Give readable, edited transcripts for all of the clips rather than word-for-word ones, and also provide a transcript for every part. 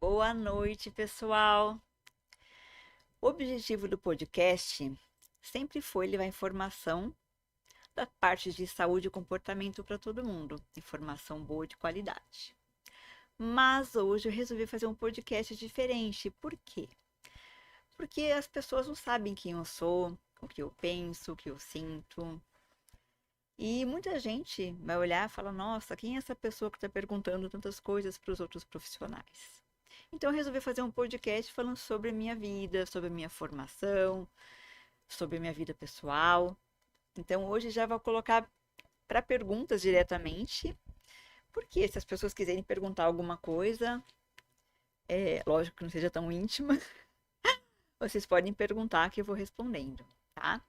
Boa noite, pessoal. O objetivo do podcast sempre foi levar informação da parte de saúde e comportamento para todo mundo, informação boa de qualidade. Mas hoje eu resolvi fazer um podcast diferente. Por quê? Porque as pessoas não sabem quem eu sou, o que eu penso, o que eu sinto. E muita gente vai olhar e falar: Nossa, quem é essa pessoa que está perguntando tantas coisas para os outros profissionais? Então, eu resolvi fazer um podcast falando sobre a minha vida, sobre a minha formação, sobre a minha vida pessoal. Então, hoje já vou colocar para perguntas diretamente, porque se as pessoas quiserem perguntar alguma coisa, lógico que não seja tão íntima, vocês podem perguntar que eu vou respondendo, tá?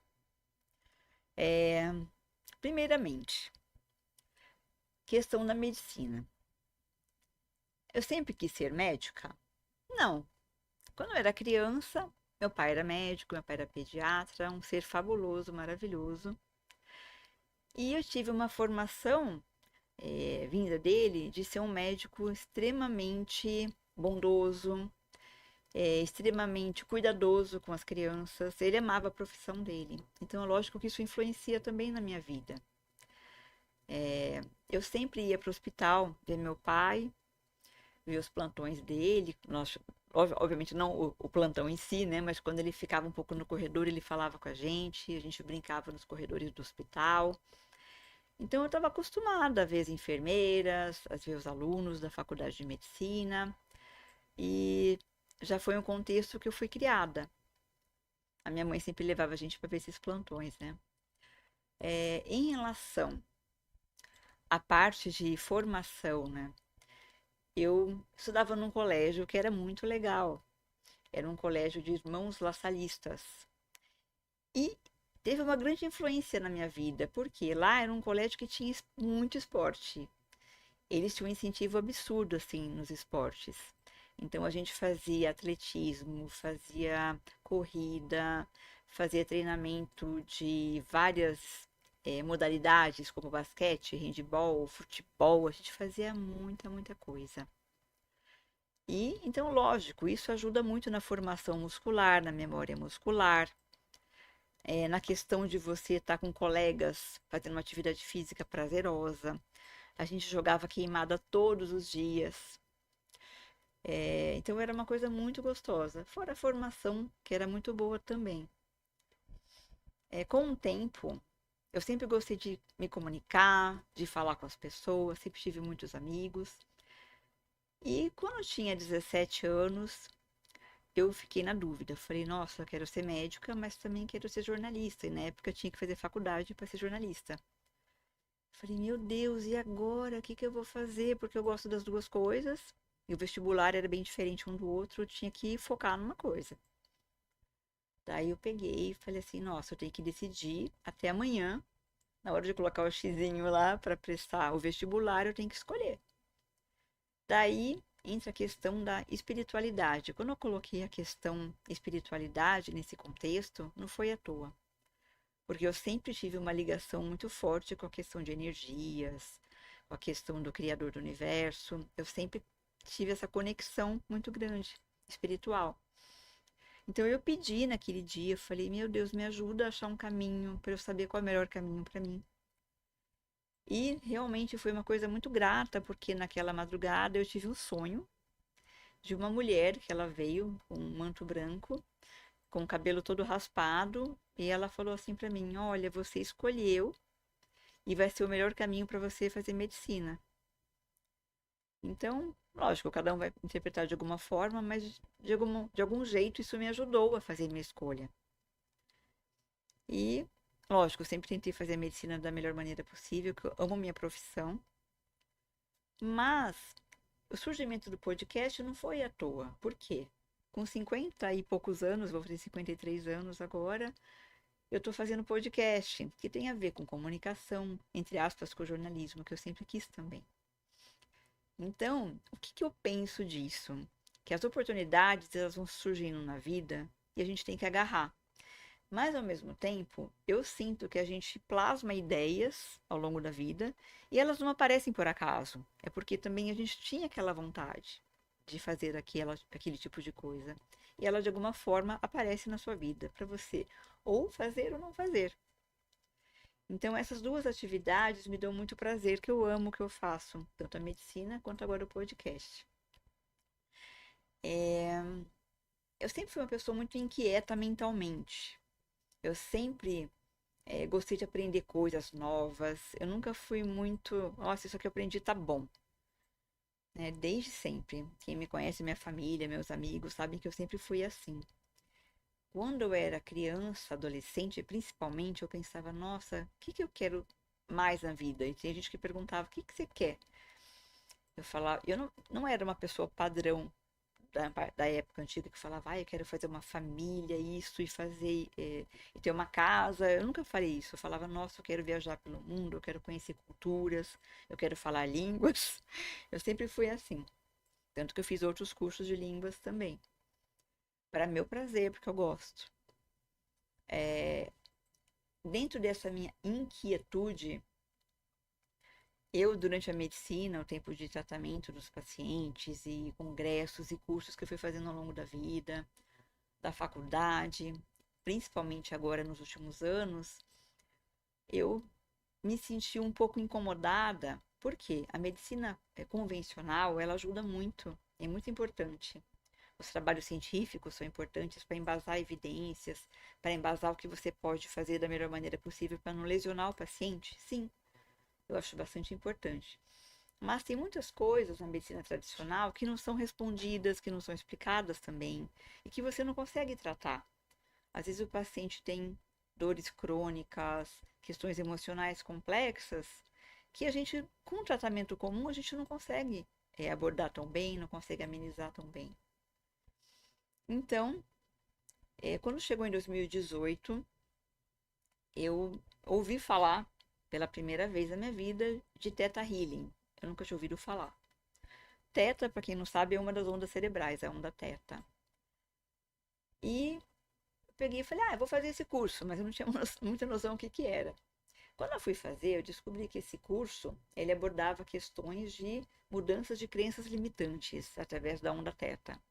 É, primeiramente, questão da medicina. Eu sempre quis ser médica? Não. Quando eu era criança, meu pai era médico, meu pai era pediatra, um ser fabuloso, maravilhoso. E eu tive uma formação vinda dele de ser um médico extremamente bondoso, extremamente cuidadoso com as crianças. Ele amava a profissão dele. Então, é lógico que isso influencia também na minha vida. Eu sempre ia para o hospital ver meu pai, ver os plantões dele. Nós, obviamente, não o plantão em si, né? Mas quando ele ficava um pouco no corredor, ele falava com a gente brincava nos corredores do hospital. Então, eu estava acostumada a ver as enfermeiras, a ver os alunos da faculdade de medicina, e já foi um contexto que eu fui criada. A minha mãe sempre levava a gente para ver esses plantões, né? Em relação à parte de formação, né? Eu estudava num colégio que era muito legal. Era um colégio de irmãos laçalistas. E teve uma grande influência na minha vida, porque lá era um colégio que tinha muito esporte. Eles tinham um incentivo absurdo, assim, nos esportes. Então, a gente fazia atletismo, fazia corrida, fazia treinamento de várias modalidades, como basquete, handebol, futebol. A gente fazia muita, muita coisa. E, então, lógico, isso ajuda muito na formação muscular, na memória muscular, na questão de você estar com colegas fazendo uma atividade física prazerosa. A gente jogava queimada todos os dias. Então era uma coisa muito gostosa. Fora a formação, que era muito boa também. Com o tempo, eu sempre gostei de me comunicar, de falar com as pessoas, sempre tive muitos amigos. E quando eu tinha 17 anos, eu fiquei na dúvida. Falei, nossa, eu quero ser médica, mas também quero ser jornalista. E na época eu tinha que fazer faculdade para ser jornalista. Falei, meu Deus, e agora? O que que eu vou fazer? Porque eu gosto das duas coisas. E o vestibular era bem diferente um do outro, eu tinha que focar numa coisa. Daí eu peguei e falei assim, nossa, eu tenho que decidir até amanhã, na hora de colocar o xizinho lá para prestar o vestibular, eu tenho que escolher. Daí entra a questão da espiritualidade. Quando eu coloquei a questão espiritualidade nesse contexto, não foi à toa. Porque eu sempre tive uma ligação muito forte com a questão de energias, com a questão do Criador do Universo. Eu sempre tive essa conexão muito grande, espiritual. Então eu pedi naquele dia, falei, meu Deus, me ajuda a achar um caminho para eu saber qual é o melhor caminho para mim. E realmente foi uma coisa muito grata, porque naquela madrugada eu tive um sonho de uma mulher que ela veio com um manto branco, com o cabelo todo raspado, e ela falou assim para mim: Olha, você escolheu e vai ser o melhor caminho para você fazer medicina. Então, lógico, cada um vai interpretar de alguma forma, mas de algum jeito isso me ajudou a fazer minha escolha. E, lógico, eu sempre tentei fazer a medicina da melhor maneira possível, que eu amo minha profissão. Mas o surgimento do podcast não foi à toa. Por quê? Com 50 e poucos anos, vou fazer 53 anos agora, eu estou fazendo podcast, que tem a ver com comunicação, entre aspas, com jornalismo, que eu sempre quis também. Então, o que eu penso disso? Que as oportunidades, elas vão surgindo na vida e a gente tem que agarrar. Mas, ao mesmo tempo, eu sinto que a gente plasma ideias ao longo da vida e elas não aparecem por acaso. É porque também a gente tinha aquela vontade. de fazer aquele tipo de coisa. E ela, de alguma forma, aparece na sua vida para você ou fazer ou não fazer. Então, essas duas atividades me dão muito prazer, que eu amo o que eu faço, tanto a medicina quanto agora o podcast. Eu sempre fui uma pessoa muito inquieta mentalmente. Eu sempre gostei de aprender coisas novas. Eu nunca fui muito, nossa, isso aqui eu aprendi, tá bom. Né? Desde sempre. Quem me conhece, minha família, meus amigos, sabem que eu sempre fui assim. Quando eu era criança, adolescente, principalmente, eu pensava, nossa, o que eu quero mais na vida? E tinha gente que perguntava, o que você quer? Eu falava, eu não era uma pessoa padrão da época antiga que falava, eu quero fazer uma família, isso, e fazer, e ter uma casa. Eu nunca falei isso. Eu falava, nossa, eu quero viajar pelo mundo, eu quero conhecer culturas, eu quero falar línguas. Eu sempre fui assim. Tanto que eu fiz outros cursos de línguas também. Para meu prazer, porque eu gosto. Dentro dessa minha inquietude, eu, durante a medicina, o tempo de tratamento dos pacientes e congressos e cursos que eu fui fazendo ao longo da vida, da faculdade, principalmente agora nos últimos anos, eu me senti um pouco incomodada, porque a medicina convencional, ela ajuda muito, é muito importante. Os trabalhos científicos são importantes para embasar evidências, para embasar o que você pode fazer da melhor maneira possível para não lesionar o paciente. Sim, eu acho bastante importante. Mas tem muitas coisas na medicina tradicional que não são respondidas, que não são explicadas também, e que você não consegue tratar. Às vezes o paciente tem dores crônicas, questões emocionais complexas, que a gente, com um tratamento comum, a gente não consegue abordar tão bem, não consegue amenizar tão bem. Então, quando chegou em 2018, eu ouvi falar pela primeira vez na minha vida de Theta Healing. Eu nunca tinha ouvido falar. Theta, para quem não sabe, é uma das ondas cerebrais, é a onda Theta. E eu peguei e falei, eu vou fazer esse curso, mas eu não tinha muita noção do que era. Quando eu fui fazer, eu descobri que esse curso, ele abordava questões de mudanças de crenças limitantes através da onda Theta.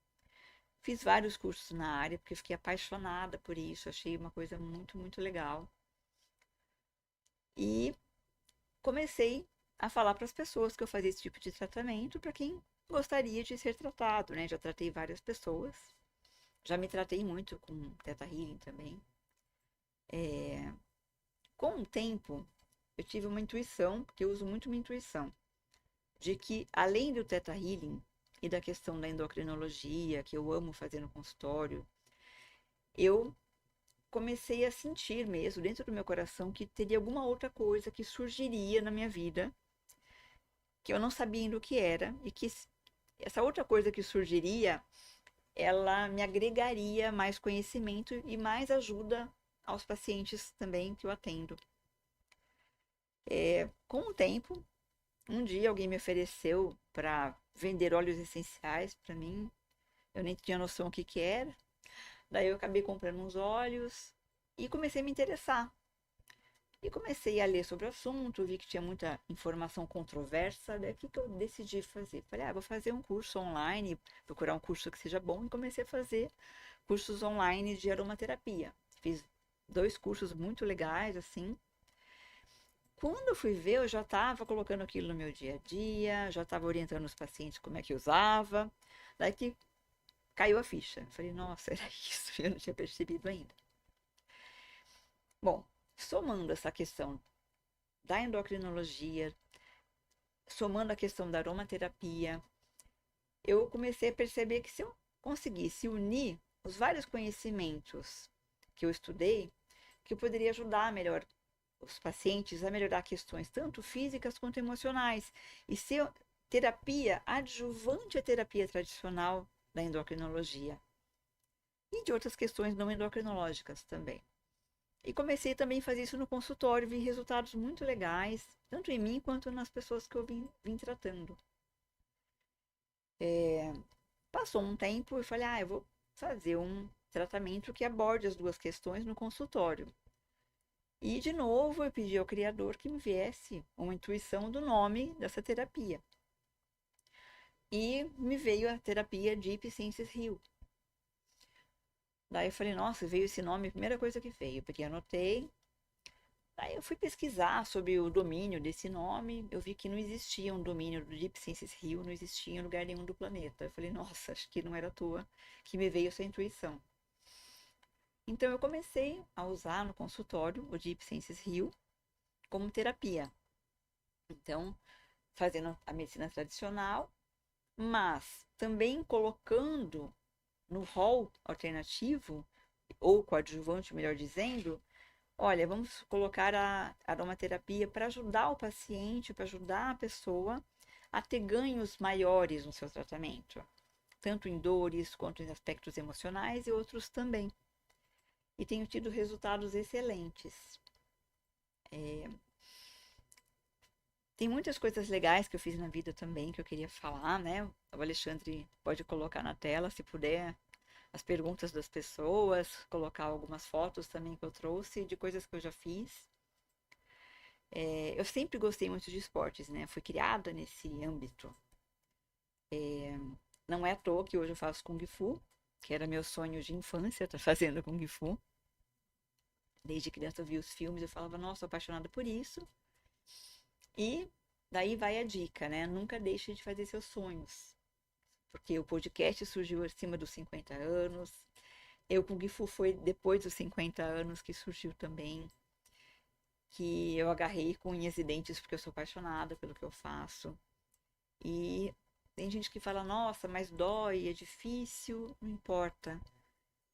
Fiz vários cursos na área, porque fiquei apaixonada por isso, achei uma coisa muito, muito legal. E comecei a falar para as pessoas que eu fazia esse tipo de tratamento, para quem gostaria de ser tratado, né? Já tratei várias pessoas, já me tratei muito com Theta Healing também. Com o tempo, eu tive uma intuição, porque eu uso muito minha intuição, de que além do Theta Healing e da questão da endocrinologia, que eu amo fazer no consultório, eu comecei a sentir mesmo dentro do meu coração que teria alguma outra coisa que surgiria na minha vida, que eu não sabia ainda o que era, e que essa outra coisa que surgiria, ela me agregaria mais conhecimento e mais ajuda aos pacientes também que eu atendo. Com o tempo, um dia alguém me ofereceu para vender óleos essenciais para mim. Eu nem tinha noção o que era. Daí eu acabei comprando uns óleos e comecei a me interessar. E comecei a ler sobre o assunto, vi que tinha muita informação controversa. Daí o que eu decidi fazer? Falei, vou fazer um curso online, procurar um curso que seja bom, e comecei a fazer cursos online de aromaterapia. Fiz 2 cursos muito legais, assim. Quando eu fui ver, eu já estava colocando aquilo no meu dia a dia, já estava orientando os pacientes como é que usava. Daí que caiu a ficha. Falei, nossa, era isso, eu não tinha percebido ainda. Bom, somando essa questão da endocrinologia, somando a questão da aromaterapia, eu comecei a perceber que se eu conseguisse unir os vários conhecimentos que eu estudei, que eu poderia ajudar melhor os pacientes a melhorar questões tanto físicas quanto emocionais e ser terapia adjuvante à terapia tradicional da endocrinologia e de outras questões não endocrinológicas também. E comecei também a fazer isso no consultório, vi resultados muito legais, tanto em mim quanto nas pessoas que eu vim tratando. Passou um tempo e falei, eu vou fazer um tratamento que aborde as duas questões no consultório. E, de novo, eu pedi ao criador que me viesse uma intuição do nome dessa terapia. E me veio a terapia Deep Senses Heal. Daí eu falei, nossa, veio esse nome, a primeira coisa que veio, porque anotei. Daí eu fui pesquisar sobre o domínio desse nome, eu vi que não existia um domínio do Deep Senses Heal, não existia em lugar nenhum do planeta. Eu falei, nossa, acho que não era à toa que me veio essa intuição. Então eu comecei a usar no consultório o Deep Senses Heal como terapia. Então, fazendo a medicina tradicional, mas também colocando no rol alternativo, ou coadjuvante, melhor dizendo, olha, vamos colocar a aromaterapia para ajudar o paciente, para ajudar a pessoa a ter ganhos maiores no seu tratamento, tanto em dores quanto em aspectos emocionais e outros também. E tenho tido resultados excelentes. Tem muitas coisas legais que eu fiz na vida também que eu queria falar, né? O Alexandre pode colocar na tela, se puder, as perguntas das pessoas, colocar algumas fotos também que eu trouxe de coisas que eu já fiz. Eu sempre gostei muito de esportes, né? Fui criada nesse âmbito. Não é à toa que hoje eu faço Kung Fu, que era meu sonho de infância, estar fazendo Kung Fu. Desde criança eu vi os filmes, eu falava, nossa, sou apaixonada por isso. E daí vai a dica, né? Nunca deixe de fazer seus sonhos. Porque o podcast surgiu acima dos 50 anos. O Kung Fu foi depois dos 50 anos que surgiu também. Que eu agarrei com unhas e dentes porque eu sou apaixonada pelo que eu faço. E tem gente que fala, nossa, mas dói, é difícil. Não importa.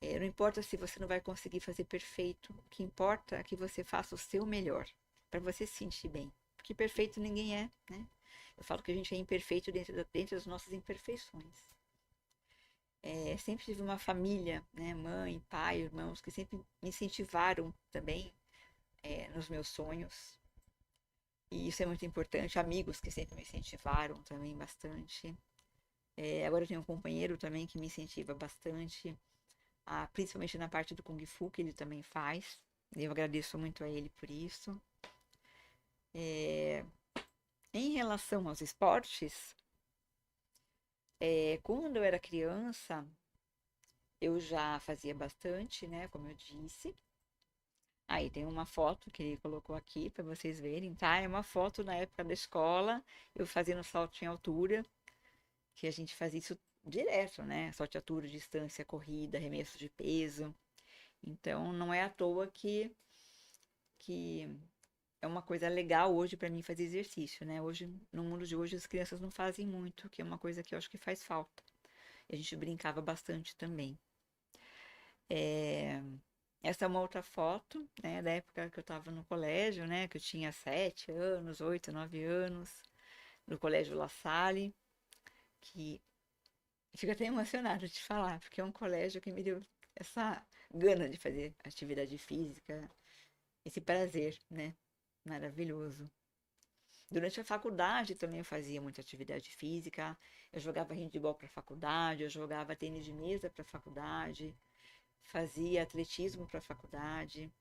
Não importa se você não vai conseguir fazer perfeito. O que importa é que você faça o seu melhor. Para você se sentir bem. Porque perfeito ninguém é, né? Eu falo que a gente é imperfeito dentro das nossas imperfeições. Sempre tive uma família, né? Mãe, pai, irmãos, que sempre me incentivaram também nos meus sonhos. E isso é muito importante. Amigos que sempre me incentivaram também bastante. Agora eu tenho um companheiro também que me incentiva bastante, principalmente na parte do Kung Fu, que ele também faz. Eu agradeço muito a ele por isso. Em relação aos esportes, quando eu era criança, eu já fazia bastante, né? Como eu disse. Aí tem uma foto que ele colocou aqui para vocês verem, tá? É uma foto na época da escola, eu fazendo salto em altura, que a gente fazia isso direto, né? Salto de altura, distância, corrida, arremesso de peso. Então não é à toa que é uma coisa legal hoje para mim fazer exercício, né? Hoje, no mundo de hoje, as crianças não fazem muito, que é uma coisa que eu acho que faz falta. E a gente brincava bastante também. Essa é uma outra foto, né, da época que eu estava no colégio, né, que eu tinha 7 anos, 8, 9 anos, no colégio La Salle, que fico até emocionada de falar, porque é um colégio que me deu essa gana de fazer atividade física, esse prazer, né, maravilhoso. Durante a faculdade também eu fazia muita atividade física, eu jogava handebol para a faculdade, eu jogava tênis de mesa para a faculdade, fazia atletismo para a faculdade.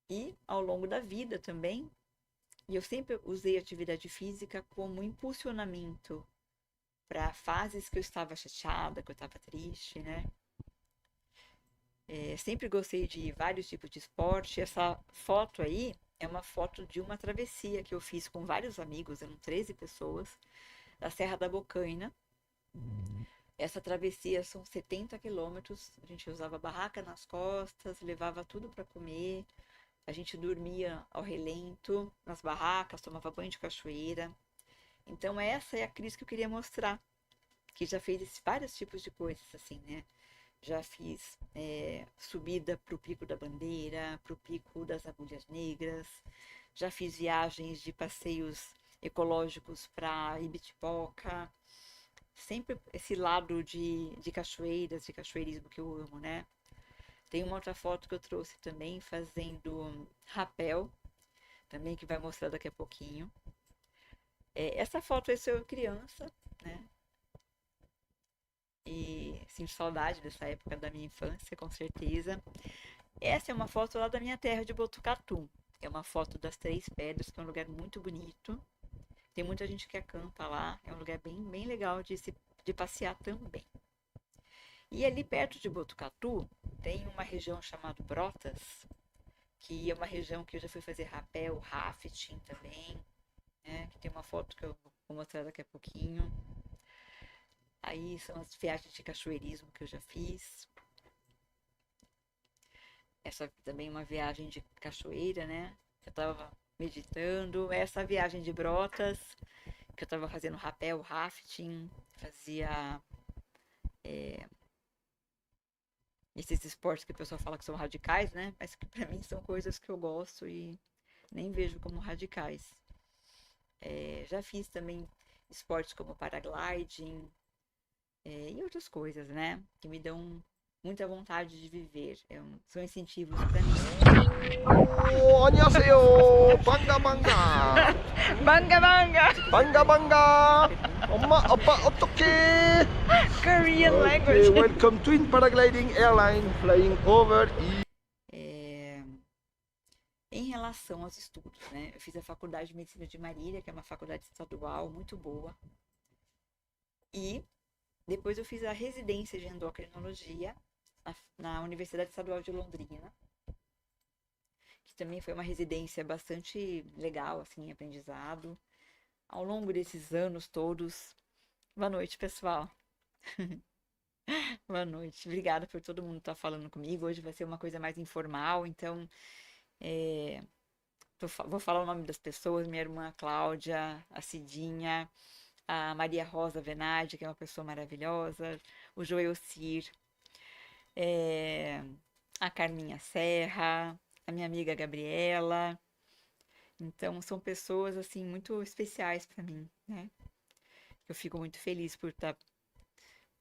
E ao longo da vida também, e eu sempre usei atividade física como impulsionamento para fases que eu estava chateada, que eu estava triste, né? Sempre gostei de vários tipos de esporte. Essa foto aí é uma foto de uma travessia que eu fiz com vários amigos, eram 13 pessoas, da Serra da Bocaina. Essa travessia são 70 quilômetros. A gente usava barraca nas costas, levava tudo para comer. A gente dormia ao relento, nas barracas, tomava banho de cachoeira. Então essa é a Cris que eu queria mostrar, que já fez vários tipos de coisas, assim, né? Já fiz subida para o Pico da Bandeira, para o Pico das Agulhas Negras. Já fiz viagens de passeios ecológicos para Ibitipoca. Sempre esse lado de cachoeiras, de cachoeirismo que eu amo, né? Tem uma outra foto que eu trouxe também fazendo rapel, também que vai mostrar daqui a pouquinho. Essa foto é eu criança, né? E sinto saudade dessa época da minha infância, com certeza. Essa é uma foto lá da minha terra de Botucatu. É uma foto das Três Pedras, que é um lugar muito bonito. Tem muita gente que acampa lá. É um lugar bem legal de passear também. E ali perto de Botucatu tem uma região chamada Brotas, que é uma região que eu já fui fazer rapel, rafting também, né? Que tem uma foto que eu vou mostrar daqui a pouquinho. Aí são as viagens de cachoeirismo que eu já fiz. Essa também é uma viagem de cachoeira, né? Eu tava meditando. Essa viagem de Brotas, que eu tava fazendo rapel, rafting, fazia esses esportes que o pessoal fala que são radicais, né? Mas que pra mim são coisas que eu gosto e nem vejo como radicais. Já fiz também esportes como paragliding e outras coisas, né? Que me dão muita vontade de viver. São incentivos para mim. 안녕하세요. 반가 반가. Banga banga! 반가 반가. 엄마 아빠 어떡해? Korean Okay, language. welcome Twin Paragliding Airline flying over. Em relação aos estudos, né? Eu fiz a Faculdade de Medicina de Marília, que é uma faculdade estadual muito boa. E depois eu fiz a residência de endocrinologia na Universidade Estadual de Londrina, que também foi uma residência bastante legal, assim, aprendizado. Ao longo desses anos todos. Boa noite, pessoal. Boa noite. Obrigada por todo mundo estar falando comigo. Hoje vai ser uma coisa mais informal, então vou falar o nome das pessoas. Minha irmã Cláudia, a Cidinha, a Maria Rosa Venardi, que é uma pessoa maravilhosa, o Joel Cir, a Carminha Serra, a minha amiga Gabriela. Então, são pessoas, assim, muito especiais para mim, né? Eu fico muito feliz por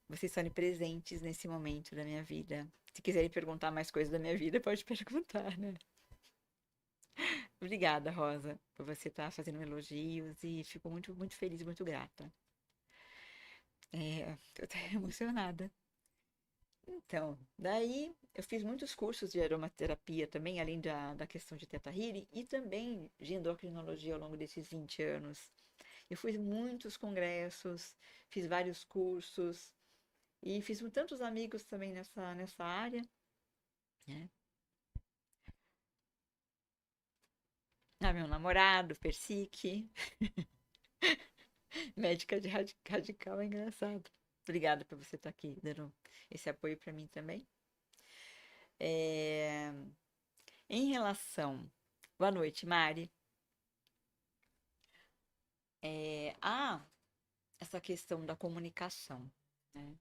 vocês estarem presentes nesse momento da minha vida. Se quiserem perguntar mais coisas da minha vida, pode perguntar, né? Obrigada, Rosa, por você estar fazendo elogios e fico muito, muito feliz e muito grata. Tô até emocionada. Então, daí eu fiz muitos cursos de aromaterapia também, além da questão de Theta Healing, e também de endocrinologia ao longo desses 20 anos. Eu fiz muitos congressos, fiz vários cursos e fiz com tantos amigos também nessa área, né? Meu namorado, Persique, médica de radical, é engraçado. Obrigada por você estar aqui dando esse apoio para mim também. Em relação. Boa noite, Mari. Essa questão da comunicação, né?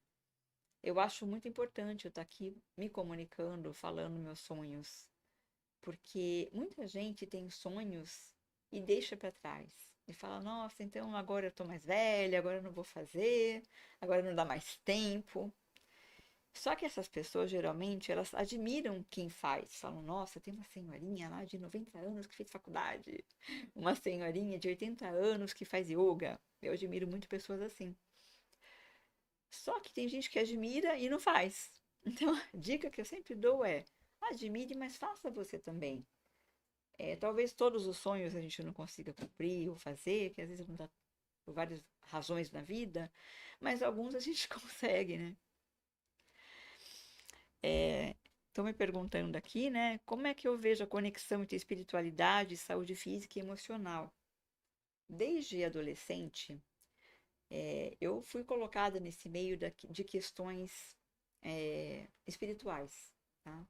Eu acho muito importante eu estar aqui me comunicando, falando meus sonhos, porque muita gente tem sonhos e deixa para trás. E fala, nossa, então agora eu tô mais velha, agora eu não vou fazer, agora não dá mais tempo. Só que essas pessoas, geralmente, elas admiram quem faz. Falam, nossa, tem uma senhorinha lá de 90 anos que fez faculdade. Uma senhorinha de 80 anos que faz yoga. Eu admiro muito pessoas assim. Só que tem gente que admira e não faz. Então, a dica que eu sempre dou é: admire, mas faça você também. Talvez todos os sonhos a gente não consiga cumprir ou fazer, que às vezes não dá por várias razões na vida, mas alguns a gente consegue, né? Estão me perguntando aqui, né? Como é que eu vejo a conexão entre espiritualidade, saúde física e emocional? Desde adolescente, eu fui colocada nesse meio de questões espirituais, tá?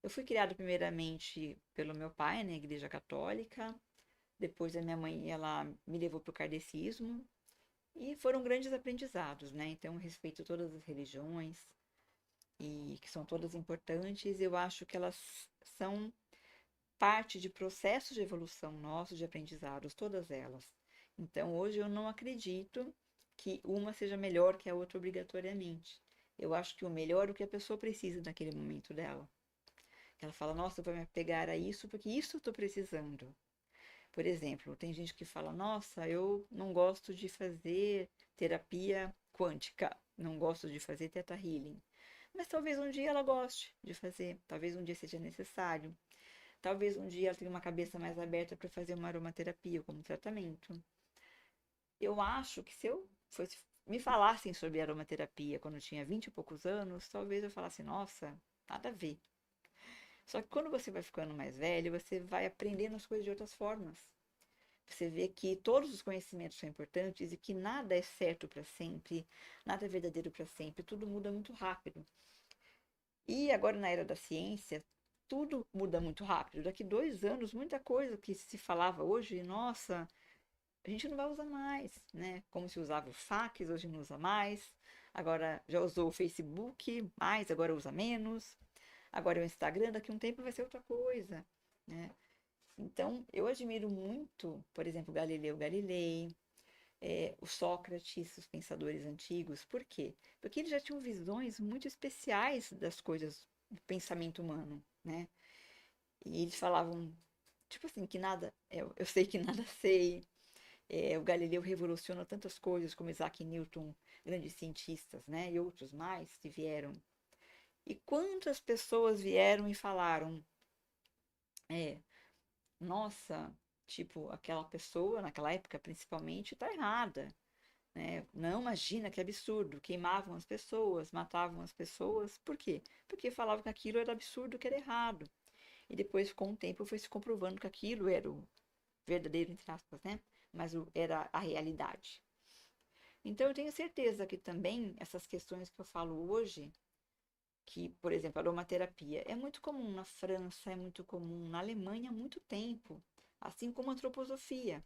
Eu fui criada primeiramente pelo meu pai na Igreja Católica, depois a minha mãe, ela me levou para o kardecismo, e foram grandes aprendizados, né? Então, eu respeito todas as religiões, e que são todas importantes, eu acho que elas são parte de processos de evolução nossos, de aprendizados, todas elas. Então, hoje eu não acredito que uma seja melhor que a outra obrigatoriamente. Eu acho que o melhor é o que a pessoa precisa naquele momento dela. Ela fala, nossa, eu vou me apegar a isso porque isso eu estou precisando. Por exemplo, tem gente que fala, nossa, eu não gosto de fazer terapia quântica, não gosto de fazer Theta Healing. Mas talvez um dia ela goste de fazer, talvez um dia seja necessário. Talvez um dia ela tenha uma cabeça mais aberta para fazer uma aromaterapia como tratamento. Eu acho que se eu fosse me falassem sobre aromaterapia quando eu tinha 20 e poucos anos, talvez eu falasse, nossa, nada a ver. Só que quando você vai ficando mais velho, você vai aprendendo as coisas de outras formas. Você vê que todos os conhecimentos são importantes e que nada é certo para sempre, nada é verdadeiro para sempre, tudo muda muito rápido. E agora, na era da ciência, tudo muda muito rápido. Daqui 2 anos, muita coisa que se falava hoje, nossa, a gente não vai usar mais, né? Como se usava o fax, hoje não usa mais. Agora já usou o Facebook, mais, agora usa menos. Agora é o Instagram, daqui a um tempo vai ser outra coisa, né? Então, eu admiro muito, por exemplo, Galileu Galilei, o Sócrates, os pensadores antigos. Por quê? Porque eles já tinham visões muito especiais das coisas do pensamento humano, né? E eles falavam, tipo assim, que nada, eu sei que nada sei. O Galileu revolucionou tantas coisas, como Isaac Newton, grandes cientistas, né? E outros mais que vieram. E quantas pessoas vieram e falaram, é, nossa, tipo, aquela pessoa, naquela época principalmente, está errada, né? Não, imagina que absurdo. Queimavam as pessoas, matavam as pessoas. Por quê? Porque falavam que aquilo era absurdo, que era errado. E depois, com o tempo, foi se comprovando que aquilo era o verdadeiro, entre aspas, né? Mas era a realidade. Então, eu tenho certeza que também essas questões que eu falo hoje, que, por exemplo, a aromaterapia, é muito comum na França, é muito comum na Alemanha há muito tempo, assim como a antroposofia.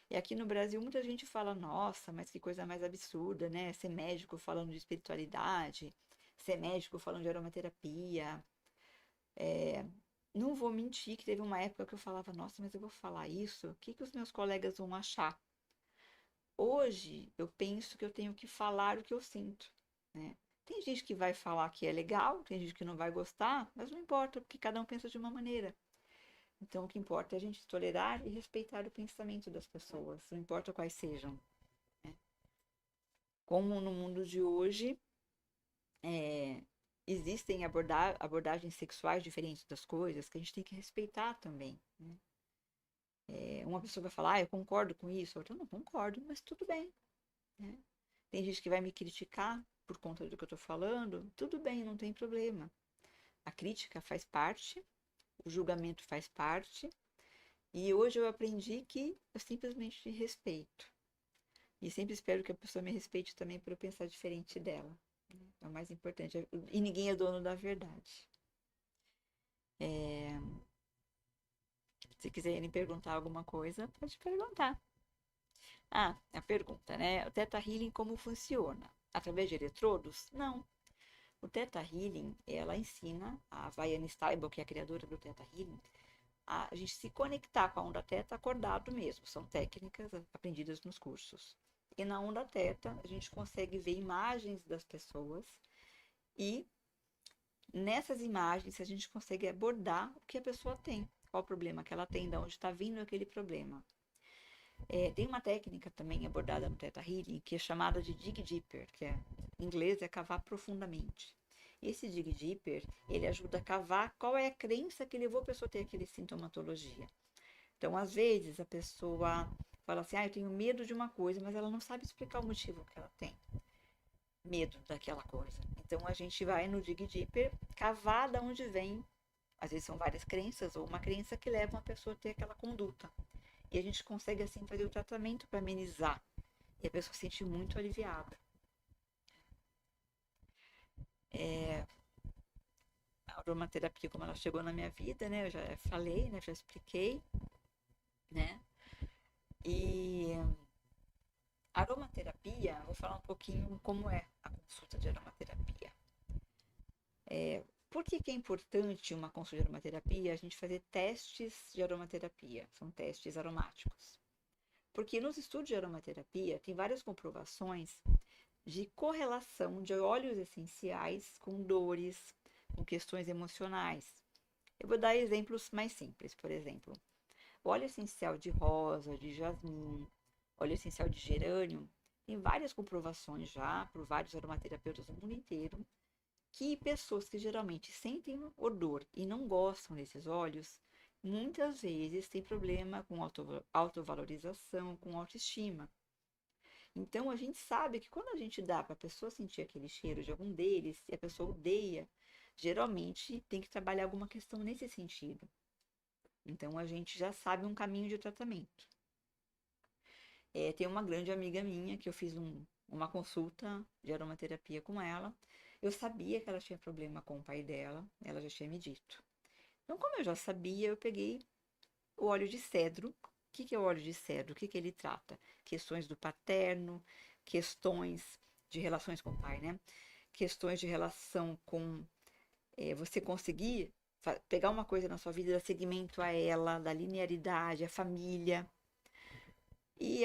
E aqui no Brasil muita gente fala, nossa, mas que coisa mais absurda, né? Ser médico falando de espiritualidade, ser médico falando de aromaterapia. Não vou mentir que teve uma época que eu falava, nossa, mas eu vou falar isso, o que que os meus colegas vão achar? Hoje eu penso que eu tenho que falar o que eu sinto, né? Tem gente que vai falar que é legal, tem gente que não vai gostar, mas não importa, porque cada um pensa de uma maneira. Então o que importa é a gente tolerar e respeitar o pensamento das pessoas, não importa quais sejam, né? Como no mundo de hoje, é, existem abordagens sexuais diferentes das coisas que a gente tem que respeitar também, né? Uma pessoa vai falar, eu concordo com isso, outra, eu não concordo, mas tudo bem, né? Tem gente que vai me criticar por conta do que eu tô falando, tudo bem, não tem problema. A crítica faz parte, o julgamento faz parte, e hoje eu aprendi que eu simplesmente respeito. E sempre espero que a pessoa me respeite também por eu pensar diferente dela. É o mais importante. E ninguém é dono da verdade. É, se quiserem perguntar alguma coisa, pode perguntar. Ah, a pergunta, né? O Theta Healing como funciona? Através de eletrodos? Não. O Theta Healing, ela ensina a Vaiana Steibel, que é a criadora do Theta Healing, a gente se conectar com a onda Theta acordado mesmo. São técnicas aprendidas nos cursos. E na onda Theta, a gente consegue ver imagens das pessoas e nessas imagens a gente consegue abordar o que a pessoa tem, qual o problema que ela tem, de onde está vindo aquele problema. Tem uma técnica também abordada no Theta Healing que é chamada de Dig Deeper, que em inglês é cavar profundamente. Esse Dig Deeper, ele ajuda a cavar qual é a crença que levou a pessoa a ter aquele sintomatologia. Então, às vezes, a pessoa fala assim, eu tenho medo de uma coisa, mas ela não sabe explicar o motivo que ela tem medo daquela coisa. Então, a gente vai no Dig Deeper cavar de onde vem, às vezes são várias crenças, ou uma crença que leva uma pessoa a ter aquela conduta. E a gente consegue, assim, fazer o tratamento para amenizar. E a pessoa se sente muito aliviada. A aromaterapia, como ela chegou na minha vida, né? Eu já falei, né? Já expliquei, né? E a aromaterapia, vou falar um pouquinho como é a consulta de aromaterapia. Por que é importante uma consulta de aromaterapia? A gente fazer testes de aromaterapia, são testes aromáticos. Porque nos estudos de aromaterapia tem várias comprovações de correlação de óleos essenciais com dores, com questões emocionais. Eu vou dar exemplos mais simples, por exemplo, o óleo essencial de rosa, de jasmim, óleo essencial de gerânio, tem várias comprovações já por vários aromaterapeutas do mundo inteiro que pessoas que geralmente sentem odor e não gostam desses óleos, muitas vezes têm problema com autovalorização, com autoestima. Então a gente sabe que quando a gente dá para a pessoa sentir aquele cheiro de algum deles, e a pessoa odeia, geralmente tem que trabalhar alguma questão nesse sentido. Então a gente já sabe um caminho de tratamento. Tem uma grande amiga minha que eu fiz uma consulta de aromaterapia com ela. Eu sabia que ela tinha problema com o pai dela, ela já tinha me dito. Então, como eu já sabia, eu peguei o óleo de cedro. O que que é o óleo de cedro? O que que ele trata? Questões do paterno, questões de relações com o pai, né? Questões de relação com você conseguir pegar uma coisa na sua vida, dar seguimento a ela, da linearidade, a família. E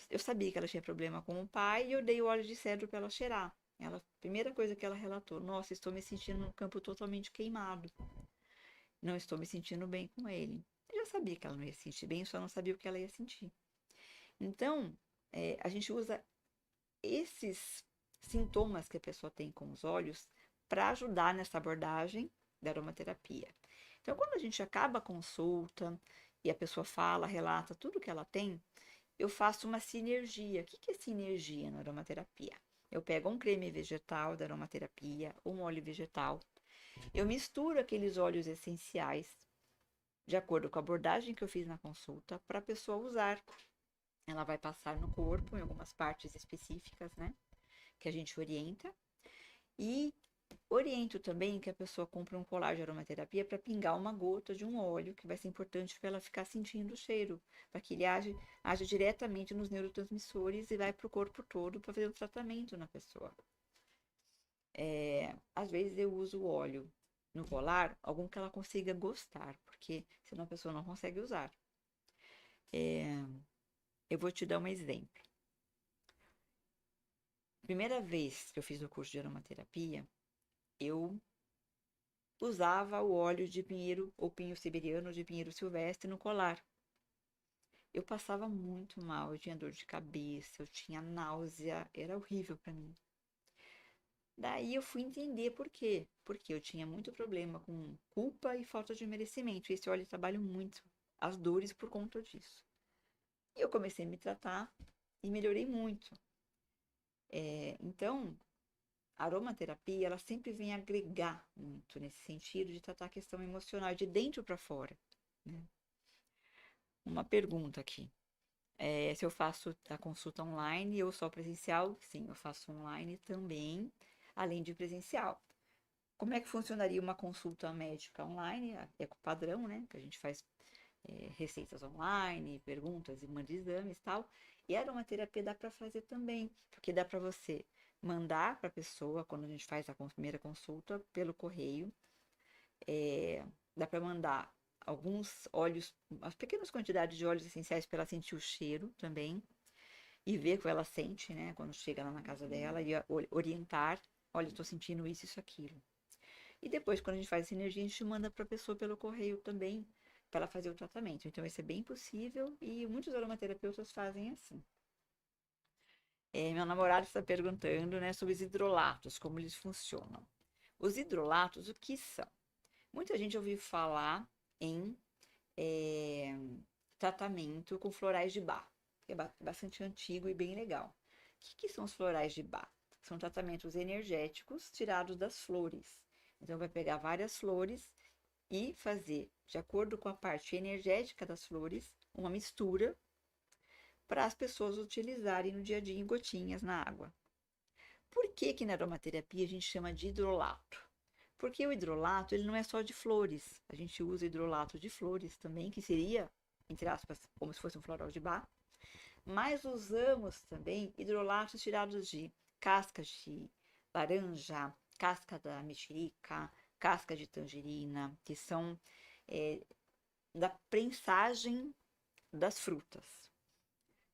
eu sabia que ela tinha problema com o pai e eu dei o óleo de cedro para ela cheirar. A primeira coisa que ela relatou: nossa, estou me sentindo num campo totalmente queimado. Não estou me sentindo bem com ele. Eu já sabia que ela não ia se sentir bem, só não sabia o que ela ia sentir. Então, a gente usa esses sintomas que a pessoa tem com os olhos para ajudar nessa abordagem da aromaterapia. Então, quando a gente acaba a consulta e a pessoa fala, relata tudo que ela tem, eu faço uma sinergia. O que é sinergia na aromaterapia? Eu pego um creme vegetal da aromaterapia, um óleo vegetal, eu misturo aqueles óleos essenciais, de acordo com a abordagem que eu fiz na consulta, para a pessoa usar. Ela vai passar no corpo, em algumas partes específicas, né? Que a gente orienta. E oriento também que a pessoa compre um colar de aromaterapia para pingar uma gota de um óleo, que vai ser importante para ela ficar sentindo o cheiro, para que ele age diretamente nos neurotransmissores e vai para o corpo todo para fazer o tratamento na pessoa. Às vezes eu uso o óleo no colar, algum que ela consiga gostar, porque senão a pessoa não consegue usar. Eu vou te dar um exemplo. Primeira vez que eu fiz o curso de aromaterapia, eu usava o óleo de pinheiro, ou pinho siberiano, ou de pinheiro silvestre no colar. Eu passava muito mal, eu tinha dor de cabeça, eu tinha náusea, era horrível para mim. Daí eu fui entender por quê. Porque eu tinha muito problema com culpa e falta de merecimento. E esse óleo trabalha muito as dores por conta disso. E eu comecei a me tratar e melhorei muito. Então, a aromaterapia, ela sempre vem agregar muito nesse sentido de tratar a questão emocional de dentro para fora, né? Uma pergunta aqui. Se eu faço a consulta online ou só presencial? Sim, eu faço online também, além de presencial. Como é que funcionaria uma consulta médica online? É com padrão, né? Que a gente faz receitas online, perguntas e manda exames e tal. E a aromaterapia dá para fazer também, porque dá para você mandar para a pessoa, quando a gente faz a primeira consulta, pelo correio. Dá para mandar alguns óleos, as pequenas quantidades de óleos essenciais para ela sentir o cheiro também. E ver o que ela sente, né? Quando chega lá na casa dela e orientar. Olha, estou sentindo isso, isso, aquilo. E depois, quando a gente faz essa energia, a gente manda para a pessoa pelo correio também, para ela fazer o tratamento. Então, isso é bem possível e muitos aromaterapeutas fazem assim. Meu namorado está perguntando, né, sobre os hidrolatos, como eles funcionam. Os hidrolatos, o que são? Muita gente ouviu falar em é, tratamento com florais de Bach, que é bastante antigo e bem legal. O que são os florais de Bach? São tratamentos energéticos tirados das flores. Então, vai pegar várias flores e fazer, de acordo com a parte energética das flores, uma mistura para as pessoas utilizarem no dia a dia em gotinhas na água. Por que que na aromaterapia a gente chama de hidrolato? Porque o hidrolato, ele não é só de flores. A gente usa hidrolato de flores também, que seria, entre aspas, como se fosse um floral de Bach. Mas usamos também hidrolatos tirados de cascas de laranja, casca da mexerica, casca de tangerina, que são da prensagem das frutas.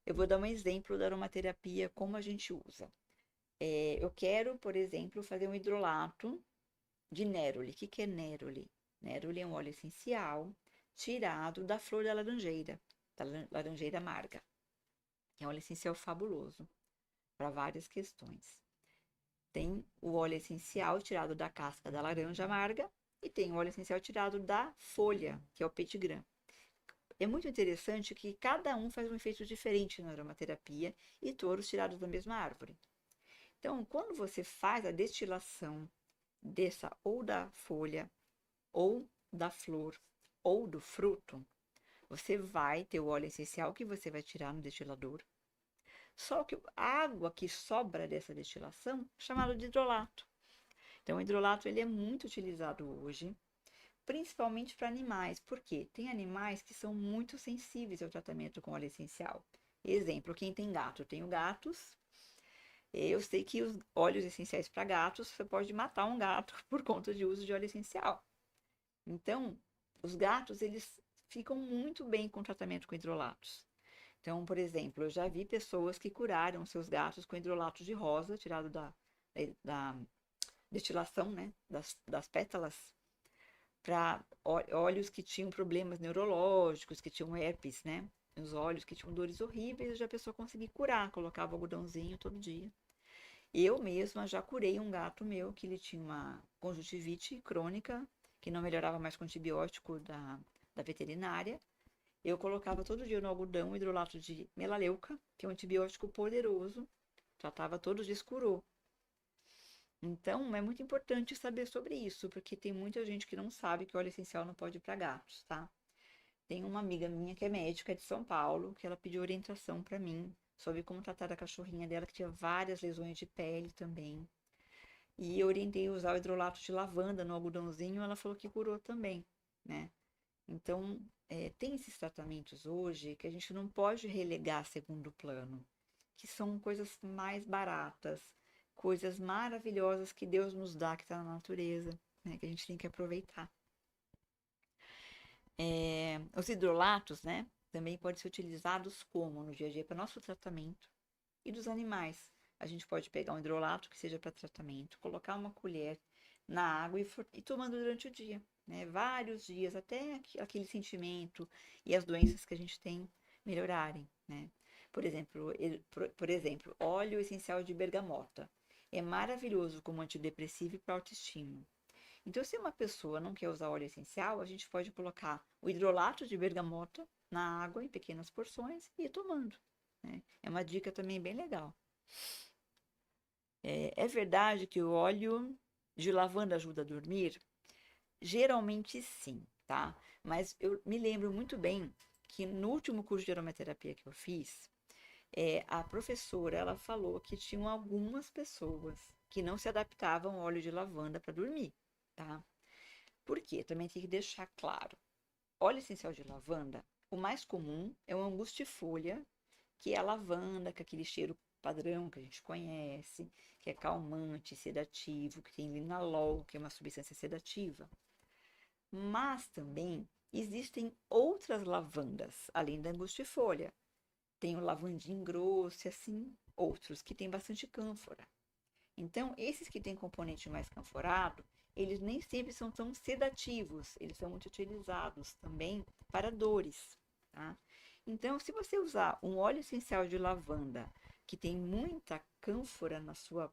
Eu vou dar um exemplo da aromaterapia, como a gente usa. Eu quero, por exemplo, fazer um hidrolato de neroli. O que é neroli? Neroli é um óleo essencial tirado da flor da laranjeira amarga. É um óleo essencial fabuloso para várias questões. Tem o óleo essencial tirado da casca da laranja amarga e tem o óleo essencial tirado da folha, que é o petigram. É muito interessante que cada um faz um efeito diferente na aromaterapia e todos tirados da mesma árvore. Então, quando você faz a destilação dessa ou da folha, ou da flor, ou do fruto, você vai ter o óleo essencial que você vai tirar no destilador. Só que a água que sobra dessa destilação é chamada de hidrolato. Então, o hidrolato ele é muito utilizado hoje, principalmente para animais, porque tem animais que são muito sensíveis ao tratamento com óleo essencial. Exemplo, quem tem gato, eu tenho gatos. Eu sei que os óleos essenciais para gatos, você pode matar um gato por conta de uso de óleo essencial. Então, os gatos, eles ficam muito bem com tratamento com hidrolatos. Então, por exemplo, eu já vi pessoas que curaram seus gatos com hidrolato de rosa, tirado da destilação, né, das pétalas, para olhos que tinham problemas neurológicos, que tinham herpes, né? Os olhos que tinham dores horríveis, já a pessoa conseguia curar, colocava algodãozinho todo dia. Eu mesma já curei um gato meu que ele tinha uma conjuntivite crônica, que não melhorava mais com antibiótico da veterinária. Eu colocava todo dia no algodão hidrolato de melaleuca, que é um antibiótico poderoso, tratava todos os dias, curou. Então, é muito importante saber sobre isso, porque tem muita gente que não sabe que óleo essencial não pode ir para gatos, tá? Tem uma amiga minha que é médica de São Paulo, que ela pediu orientação para mim sobre como tratar a cachorrinha dela, que tinha várias lesões de pele também. E eu orientei a usar o hidrolato de lavanda no algodãozinho, ela falou que curou também, né? Então, tem esses tratamentos hoje que a gente não pode relegar a segundo plano, que são coisas mais baratas, coisas maravilhosas que Deus nos dá, que está na natureza, né? Que a gente tem que aproveitar. Os hidrolatos, né? Também podem ser utilizados como no dia a dia para nosso tratamento e dos animais. A gente pode pegar um hidrolato que seja para tratamento, colocar uma colher na água e tomando durante o dia, né? Vários dias, até aquele sentimento e as doenças que a gente tem melhorarem, né? Por exemplo, óleo essencial de bergamota. É maravilhoso como antidepressivo e para autoestima. Então, se uma pessoa não quer usar óleo essencial, a gente pode colocar o hidrolato de bergamota na água em pequenas porções e ir tomando, né? É uma dica também bem legal. É verdade que o óleo de lavanda ajuda a dormir? Geralmente sim, tá? Mas eu me lembro muito bem que no último curso de aromaterapia que eu fiz, a professora ela falou que tinham algumas pessoas que não se adaptavam ao óleo de lavanda para dormir, tá? Por quê? Também tem que deixar claro. Óleo essencial de lavanda, o mais comum é o angustifolha, que é a lavanda, com aquele cheiro padrão que a gente conhece, que é calmante, sedativo, que tem linalol, que é uma substância sedativa. Mas também existem outras lavandas, além da angustifolha. Tem o lavandim grosso e assim, outros que têm bastante cânfora. Então, esses que têm componente mais canforado, eles nem sempre são tão sedativos, eles são muito utilizados também para dores, tá? Então, se você usar um óleo essencial de lavanda que tem muita cânfora na sua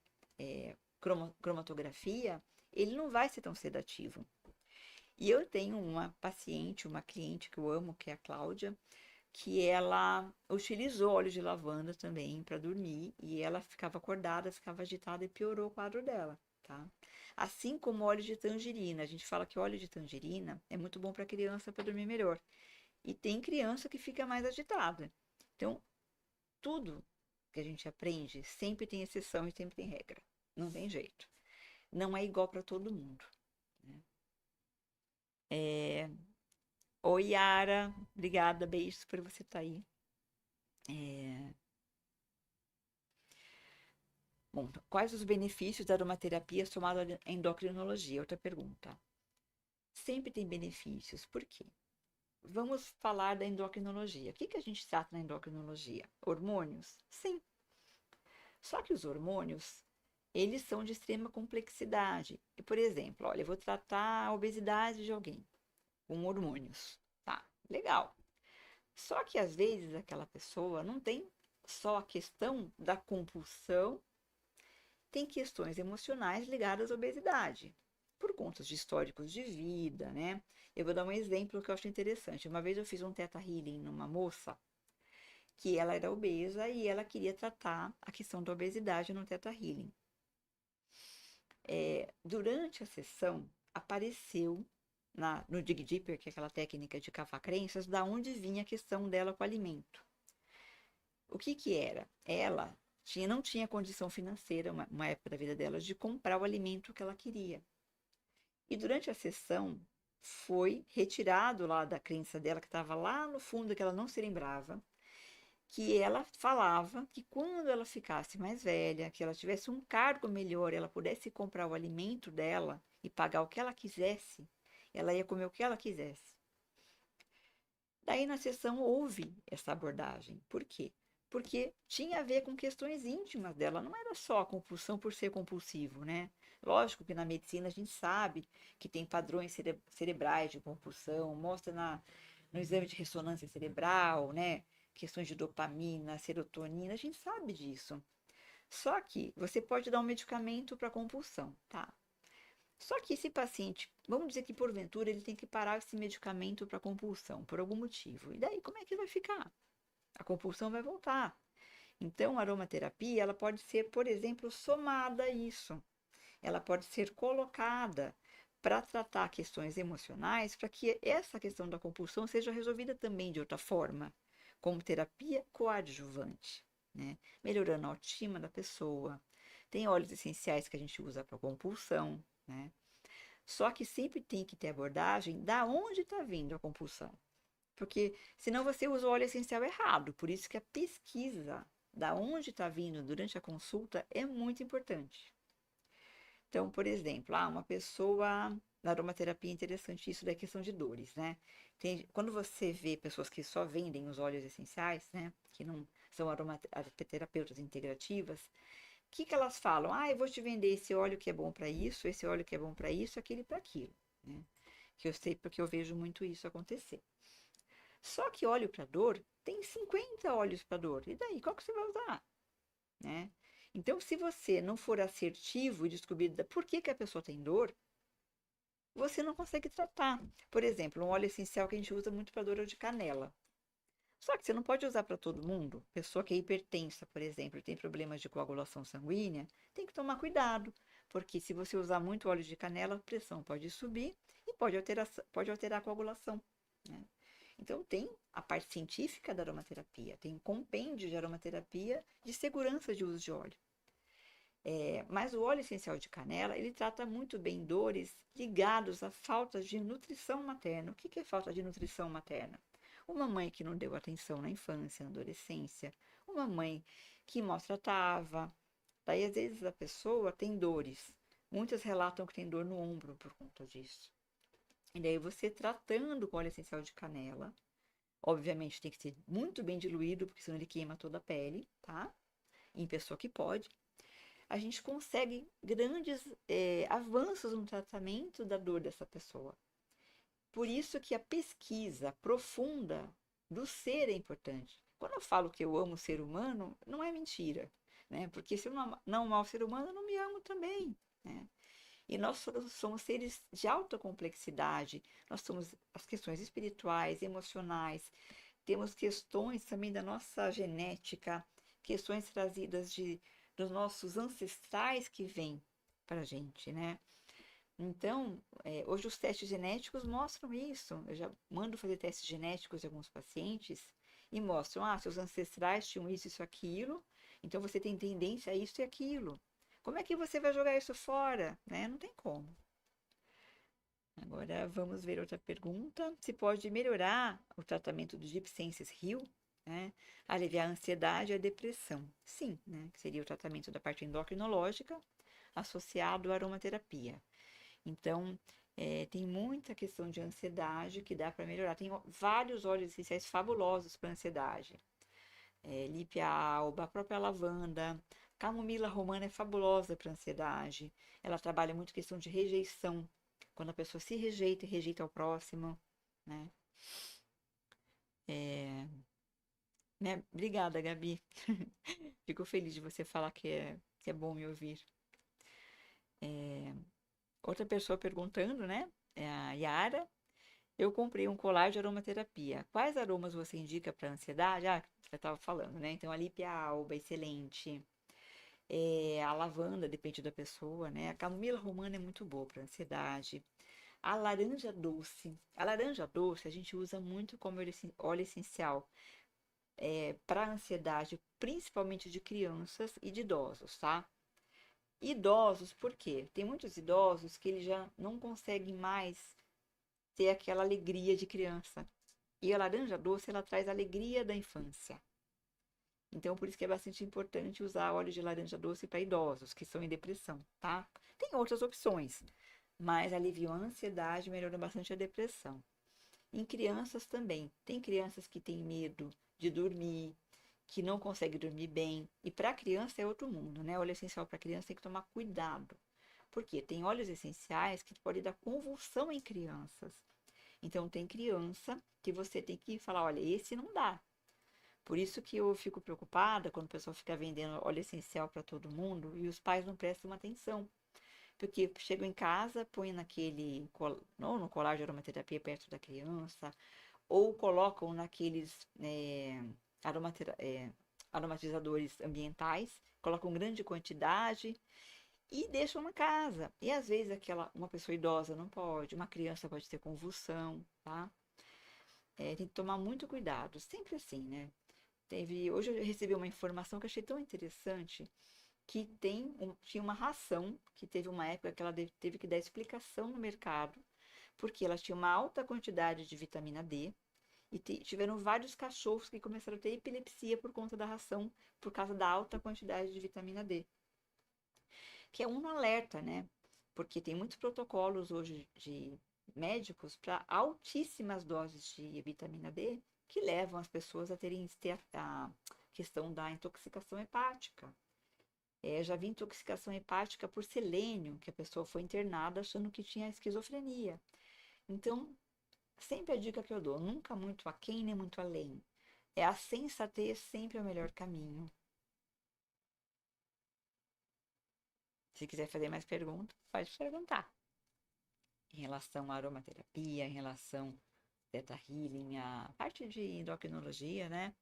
cromatografia, ele não vai ser tão sedativo. E eu tenho uma paciente, uma cliente que eu amo, que é a Cláudia, que ela utilizou óleo de lavanda também para dormir e ela ficava acordada, ficava agitada e piorou o quadro dela, tá? Assim como óleo de tangerina, a gente fala que óleo de tangerina é muito bom para criança para dormir melhor. E tem criança que fica mais agitada. Então, tudo que a gente aprende sempre tem exceção e sempre tem regra. Não tem jeito. Não é igual para todo mundo, né? Oi, Yara. Obrigada, beijos por você estar aí. Bom, quais os benefícios da aromaterapia somada à endocrinologia? Outra pergunta. Sempre tem benefícios. Por quê? Vamos falar da endocrinologia. O que a gente trata na endocrinologia? Hormônios? Sim. Só que os hormônios, eles são de extrema complexidade. E, por exemplo, olha, eu vou tratar a obesidade de alguém com hormônios. Tá, legal. Só que às vezes aquela pessoa não tem só a questão da compulsão, tem questões emocionais ligadas à obesidade. por conta de históricos de vida, né? Eu vou dar um exemplo que eu acho interessante. Uma vez eu fiz um Theta Healing numa moça que ela era obesa e ela queria tratar a questão da obesidade no Theta Healing. Durante a sessão, apareceu no Dig Deeper, que é aquela técnica de cavar crenças, da onde vinha a questão dela com o alimento. O que que era? Ela não tinha condição financeira, uma época da vida dela, de comprar o alimento que ela queria. E durante a sessão, foi retirado lá da crença dela, que estava lá no fundo, que ela não se lembrava, que ela falava que quando ela ficasse mais velha, que ela tivesse um cargo melhor, ela pudesse comprar o alimento dela e pagar o que ela quisesse, ela ia comer o que ela quisesse. Daí na sessão houve essa abordagem. Por quê? Porque tinha a ver com questões íntimas dela, não era só a compulsão por ser compulsivo, né? Lógico que na medicina a gente sabe que tem padrões cerebrais de compulsão, mostra no exame de ressonância cerebral, né? Questões de dopamina, serotonina, a gente sabe disso. Só que você pode dar um medicamento para compulsão, tá? Só que esse paciente, vamos dizer que porventura ele tem que parar esse medicamento para compulsão, por algum motivo. E daí, como é que vai ficar? A compulsão vai voltar. Então, a aromaterapia, ela pode ser, por exemplo, somada a isso. Ela pode ser colocada para tratar questões emocionais, para que essa questão da compulsão seja resolvida também de outra forma, como terapia coadjuvante, né? Melhorando a autoestima da pessoa. Tem óleos essenciais que a gente usa para compulsão, né? Só que sempre tem que ter abordagem da onde está vindo a compulsão. Porque senão você usa o óleo essencial errado. Por isso que a pesquisa da onde está vindo durante a consulta é muito importante. Então, por exemplo, uma pessoa na aromaterapia é interessante isso da questão de dores, né? Quando você vê pessoas que só vendem os óleos essenciais, né? Que não são aromaterapeutas integrativas, o que elas falam? Eu vou te vender esse óleo que é bom para isso, esse óleo que é bom para isso, aquele para aquilo, né? Que eu sei porque eu vejo muito isso acontecer. Só que óleo para dor tem 50 óleos para dor. E daí, qual que você vai usar? Né? Então, se você não for assertivo e descobrir por que a pessoa tem dor, você não consegue tratar. Por exemplo, um óleo essencial que a gente usa muito para dor é o de canela. Só que você não pode usar para todo mundo. Pessoa que é hipertensa, por exemplo, tem problemas de coagulação sanguínea, tem que tomar cuidado, porque se você usar muito óleo de canela, a pressão pode subir e pode alterar a coagulação, né? Então, tem a parte científica da aromaterapia, tem um compêndio de aromaterapia de segurança de uso de óleo. Mas o óleo essencial de canela, ele trata muito bem dores ligados à falta de nutrição materna. O que é falta de nutrição materna? Uma mãe que não deu atenção na infância, na adolescência, uma mãe que maltratava. Daí, às vezes, a pessoa tem dores. Muitas relatam que tem dor no ombro por conta disso. E daí, você tratando com óleo essencial de canela, obviamente tem que ser muito bem diluído, porque senão ele queima toda a pele, tá? Em pessoa que pode. A gente consegue grandes avanços no tratamento da dor dessa pessoa. Por isso que a pesquisa profunda do ser é importante. Quando eu falo que eu amo o ser humano, não é mentira, né? Porque se eu não amar o ser humano, eu não me amo também, né? E nós somos seres de alta complexidade, nós somos as questões espirituais, emocionais, temos questões também da nossa genética, questões trazidas dos nossos ancestrais que vêm para a gente, né? Então, hoje os testes genéticos mostram isso. Eu já mando fazer testes genéticos de alguns pacientes e mostram, seus ancestrais tinham isso, aquilo, então você tem tendência a isso e aquilo. Como é que você vai jogar isso fora? Né? Não tem como. Agora vamos ver outra pergunta. Se pode melhorar o tratamento do Deep Senses Heal, né? Aliviar a ansiedade e a depressão? Sim, né? Que seria o tratamento da parte endocrinológica associado à aromaterapia. Então, tem muita questão de ansiedade que dá para melhorar. Tem vários óleos essenciais fabulosos para ansiedade. Lípia alba, a própria lavanda, camomila romana é fabulosa para ansiedade. Ela trabalha muito questão de rejeição, quando a pessoa se rejeita e rejeita ao próximo, né? Né? Obrigada, Gabi. Fico feliz de você falar que é bom me ouvir. Outra pessoa perguntando, né? É a Yara. Eu comprei um colar de aromaterapia. Quais aromas você indica para ansiedade? Ah, você estava falando, né? Então, a lípia alba, excelente. A lavanda, depende da pessoa, né? A camomila romana é muito boa para ansiedade. A laranja doce. A laranja doce a gente usa muito como óleo essencial para ansiedade, principalmente de crianças e de idosos, tá? Idosos, por quê? Tem muitos idosos que eles já não conseguem mais ter aquela alegria de criança. E a laranja doce, ela traz a alegria da infância. Então, por isso que é bastante importante usar óleo de laranja doce para idosos que estão em depressão, tá? Tem outras opções, mas alivia a ansiedade, melhora bastante a depressão. Em crianças também. Tem crianças que têm medo de dormir, que não conseguem dormir bem. E para criança é outro mundo, né? Óleo essencial para criança tem que tomar cuidado. Porque tem óleos essenciais que podem dar convulsão em crianças. Então, tem criança que você tem que falar: olha, esse não dá. Por isso que eu fico preocupada quando o pessoal fica vendendo óleo essencial para todo mundo e os pais não prestam atenção. Porque chegam em casa, põem ou no colar de aromaterapia perto da criança, ou colocam naqueles aromatizadores ambientais, colocam grande quantidade e deixam na casa. E às vezes uma pessoa idosa não pode, uma criança pode ter convulsão, tá? Tem que tomar muito cuidado, sempre assim, né? Hoje eu recebi uma informação que eu achei tão interessante que tinha uma ração que teve uma época que ela teve que dar explicação no mercado, porque ela tinha uma alta quantidade de vitamina D e tiveram vários cachorros que começaram a ter epilepsia por conta da ração, por causa da alta quantidade de vitamina D. Que é um alerta, né? Porque tem muitos protocolos hoje de médicos para altíssimas doses de vitamina D que levam as pessoas a ter a questão da intoxicação hepática. Já vi intoxicação hepática por selênio, que a pessoa foi internada achando que tinha esquizofrenia. Então, sempre a dica que eu dou, nunca muito aquém nem muito além. A sensatez sempre é o melhor caminho. Se quiser fazer mais perguntas, pode perguntar. Em relação à aromaterapia, em relação ao Theta Healing, a parte de endocrinologia, né?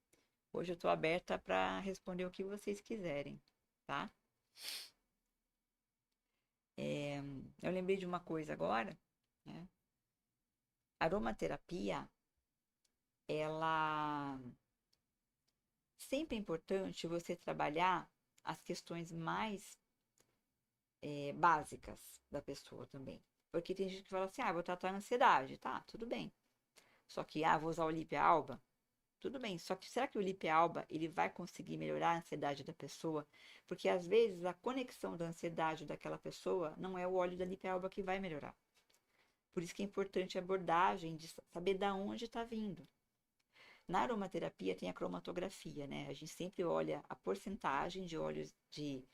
Hoje eu estou aberta para responder o que vocês quiserem, tá? Eu lembrei de uma coisa agora, né? Aromaterapia, ela sempre é importante você trabalhar as questões mais básicas da pessoa também. Porque tem gente que fala assim, vou tratar a ansiedade, tá, tudo bem. Só que, vou usar o Lip Alba, tudo bem. Só que será que o Lip Alba, ele vai conseguir melhorar a ansiedade da pessoa? Porque às vezes a conexão da ansiedade daquela pessoa não é o óleo da Lip Alba que vai melhorar. Por isso que é importante a abordagem de saber da onde está vindo. Na aromaterapia tem a cromatografia, né? A gente sempre olha a porcentagem de óleos de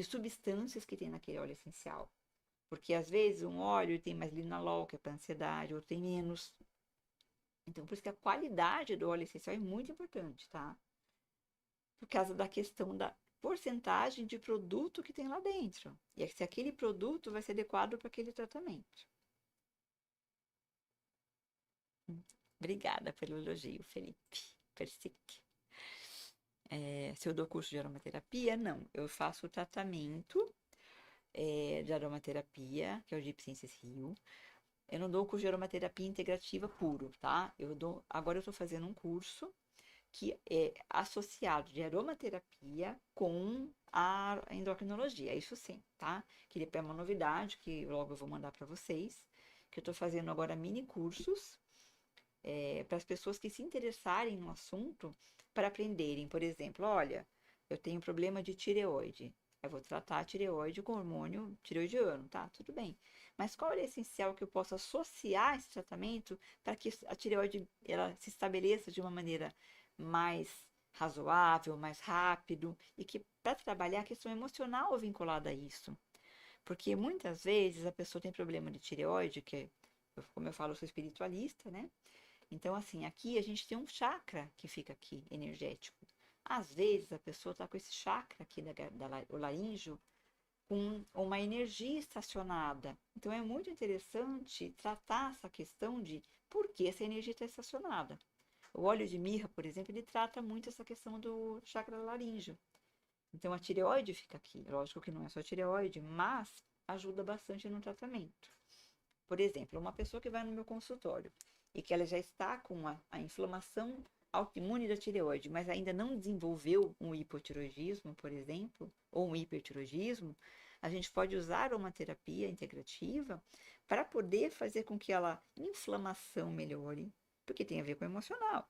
substâncias que tem naquele óleo essencial. Porque às vezes um óleo tem mais linalol, que é para ansiedade, outro tem menos. Então, por isso que a qualidade do óleo essencial é muito importante, tá? Por causa da questão da porcentagem de produto que tem lá dentro. E se aquele produto vai ser adequado para aquele tratamento. Obrigada pelo elogio, Felipe. Persique. Se eu dou curso de aromaterapia, não. Eu faço o tratamento de aromaterapia, que é o Deep Sciences Rio. Eu não dou curso de aromaterapia integrativa puro, tá? Agora eu estou fazendo um curso que é associado de aromaterapia com a endocrinologia. Isso sim, tá? Que é uma novidade que logo eu vou mandar para vocês, que eu estou fazendo agora mini cursos para as pessoas que se interessarem no assunto para aprenderem. Por exemplo, olha, eu tenho problema de tireoide. Eu vou tratar a tireoide com hormônio tireoidiano, tá? Tudo bem. Mas qual é o essencial que eu posso associar esse tratamento para que a tireoide ela se estabeleça de uma maneira mais razoável, mais rápido e que para trabalhar a questão emocional vinculada a isso. Porque muitas vezes a pessoa tem problema de tireoide, como eu falo, eu sou espiritualista, né? Então, assim, aqui a gente tem um chakra que fica aqui, energético. Às vezes a pessoa está com esse chakra aqui o laríngeo com uma energia estacionada. Então é muito interessante tratar essa questão de por que essa energia está estacionada. O óleo de mirra, por exemplo, ele trata muito essa questão do chakra laríngeo. Então a tireoide fica aqui. Lógico que não é só a tireoide, mas ajuda bastante no tratamento. Por exemplo, uma pessoa que vai no meu consultório e que ela já está com a inflamação autoimune da tireoide, mas ainda não desenvolveu um hipotireoidismo, por exemplo, ou um hipertireoidismo, a gente pode usar uma terapia integrativa para poder fazer com que a inflamação melhore, porque tem a ver com o emocional.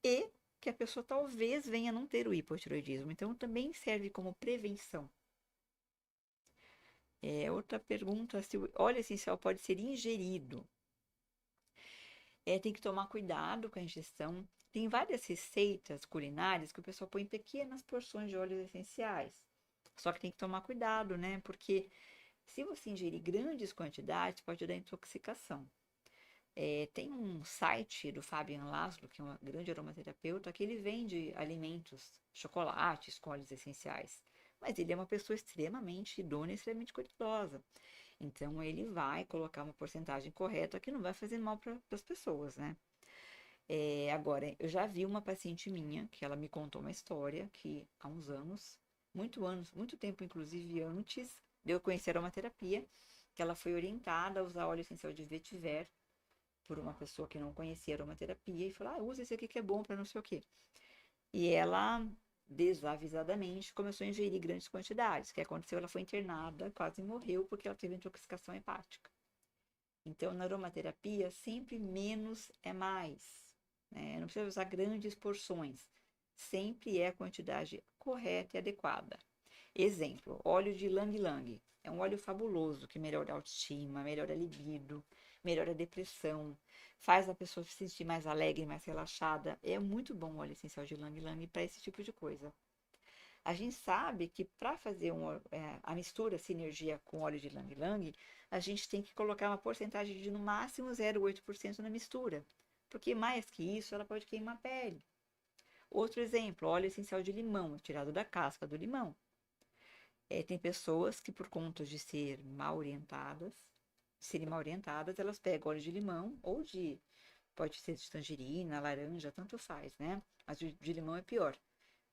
E que a pessoa talvez venha a não ter o hipotireoidismo. Então, também serve como prevenção. Outra pergunta, se o óleo essencial pode ser ingerido. Tem que tomar cuidado com a ingestão. Tem várias receitas culinárias que o pessoal põe pequenas porções de óleos essenciais. Só que tem que tomar cuidado, né? Porque se você ingerir grandes quantidades, pode dar intoxicação. Tem um site do Fabian Laszlo, que é um grande aromaterapeuta, que ele vende alimentos, chocolates com óleos essenciais. Mas ele é uma pessoa extremamente idônea, extremamente cuidadosa. Então, ele vai colocar uma porcentagem correta que não vai fazer mal para as pessoas, né? Agora, eu já vi uma paciente minha, que ela me contou uma história que há uns anos, muito tempo, inclusive antes de eu conhecer a aromaterapia, que ela foi orientada a usar óleo essencial de vetiver por uma pessoa que não conhecia a aromaterapia e falou, usa esse aqui que é bom para não sei o quê. E ela, desavisadamente, começou a ingerir grandes quantidades. O que aconteceu? Ela foi internada, quase morreu, porque ela teve intoxicação hepática. Então, na aromaterapia, sempre menos é mais. Né? Não precisa usar grandes porções. Sempre é a quantidade correta e adequada. Exemplo, óleo de Lang Lang. É um óleo fabuloso que melhora a autoestima, melhora a libido, melhora a depressão, faz a pessoa se sentir mais alegre, mais relaxada. É muito bom o óleo essencial de Lang Lang para esse tipo de coisa. A gente sabe que para fazer a mistura, a sinergia com óleo de Lang Lang, a gente tem que colocar uma porcentagem de no máximo 0,8% na mistura, porque mais que isso ela pode queimar a pele. Outro exemplo, óleo essencial de limão, tirado da casca do limão. Tem pessoas que, por conta de serem mal orientadas, elas pegam óleo de limão ou pode ser de tangerina, laranja, tanto faz, né? Mas de limão é pior.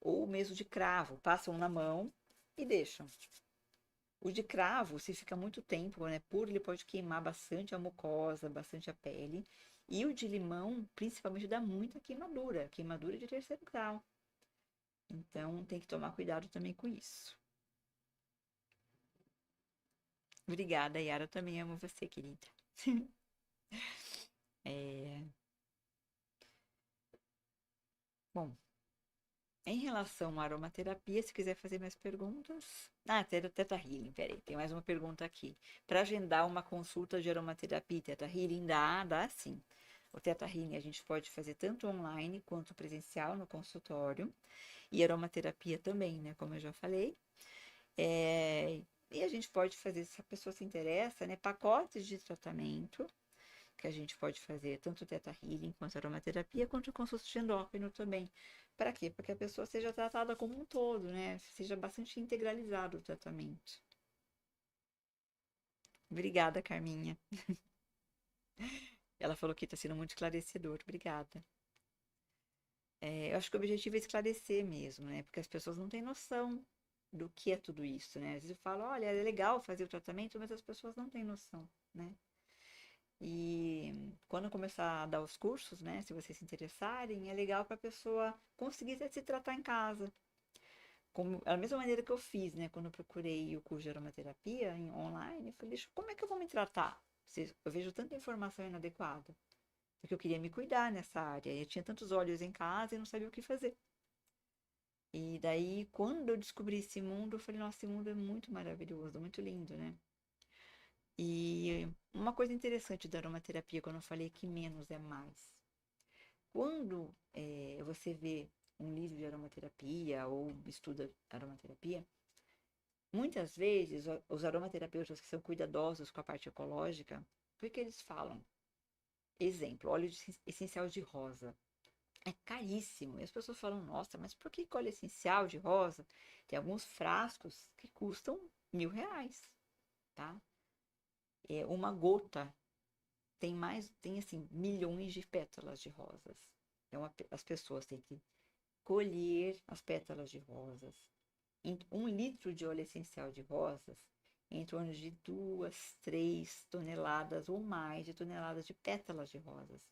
Ou mesmo de cravo, passam na mão e deixam. O de cravo, se fica muito tempo, né, puro, ele pode queimar bastante a mucosa, bastante a pele. E o de limão, principalmente, dá muita queimadura de terceiro grau. Então, tem que tomar cuidado também com isso. Obrigada, Yara. Eu também amo você, querida. Bom, em relação à aromaterapia, se quiser fazer mais perguntas. Teta Healing, peraí, tem mais uma pergunta aqui. Para agendar uma consulta de aromaterapia e Teta Healing, dá sim. O Teta Healing a gente pode fazer tanto online quanto presencial no consultório. E aromaterapia também, né? Como eu já falei. E a gente pode fazer, se a pessoa se interessa, né? Pacotes de tratamento que a gente pode fazer, tanto Teta Healing quanto aromaterapia, quanto consulta de endócrino também. Para quê? Para que a pessoa seja tratada como um todo, né? Seja bastante integralizado o tratamento. Obrigada, Carminha. Ela falou que está sendo muito esclarecedor. Obrigada. Eu acho que o objetivo é esclarecer mesmo, né? Porque as pessoas não têm noção do que é tudo isso, né? Às vezes eu falo, olha, é legal fazer o tratamento, mas as pessoas não têm noção, né? E quando eu começar a dar os cursos, né, se vocês se interessarem, é legal para a pessoa conseguir se tratar em casa. Da mesma maneira que eu fiz, né, quando eu procurei o curso de aromaterapia online, eu falei, como é que eu vou me tratar? Eu vejo tanta informação inadequada. Porque eu queria me cuidar nessa área. Eu tinha tantos olhos em casa e não sabia o que fazer. E daí, quando eu descobri esse mundo, eu falei, nossa, esse mundo é muito maravilhoso, muito lindo, né? E uma coisa interessante da aromaterapia, quando eu falei que menos é mais. Quando você vê um livro de aromaterapia ou estuda aromaterapia, muitas vezes os aromaterapeutas que são cuidadosos com a parte ecológica, o que eles falam? Exemplo, óleo essencial de rosa. é caríssimo. E as pessoas falam, nossa, mas por que óleo essencial de rosa? Tem alguns frascos que custam R$ 1.000, tá? É uma gota tem assim, milhões de pétalas de rosas. Então, as pessoas têm que colher as pétalas de rosas. 1 litro de óleo essencial de rosas, em torno de 2, 3 toneladas ou mais de toneladas de pétalas de rosas.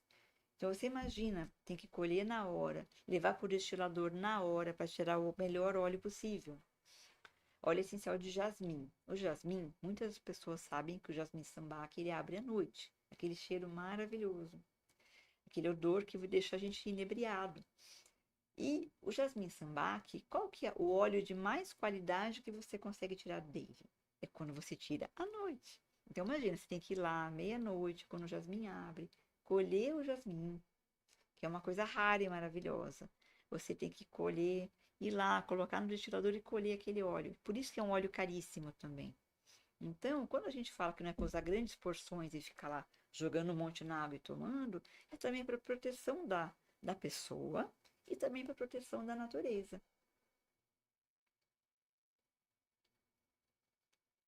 Então, você imagina, tem que colher na hora, levar para o destilador na hora para tirar o melhor óleo possível. Óleo essencial de jasmim. O jasmim, muitas pessoas sabem que o jasmim sambac ele abre à noite. Aquele cheiro maravilhoso. Aquele odor que deixa a gente inebriado. E o jasmim sambac, qual que é o óleo de mais qualidade que você consegue tirar dele? É quando você tira à noite. Então imagina, você tem que ir lá meia-noite, quando o jasmim abre, colher o jasmim, que é uma coisa rara e maravilhosa. Você tem que colher, ir lá, colocar no destilador e colher aquele óleo. Por isso que é um óleo caríssimo também. Então, quando a gente fala que não é para usar grandes porções e ficar lá jogando um monte na água e tomando, é também para proteção da pessoa e também para proteção da natureza.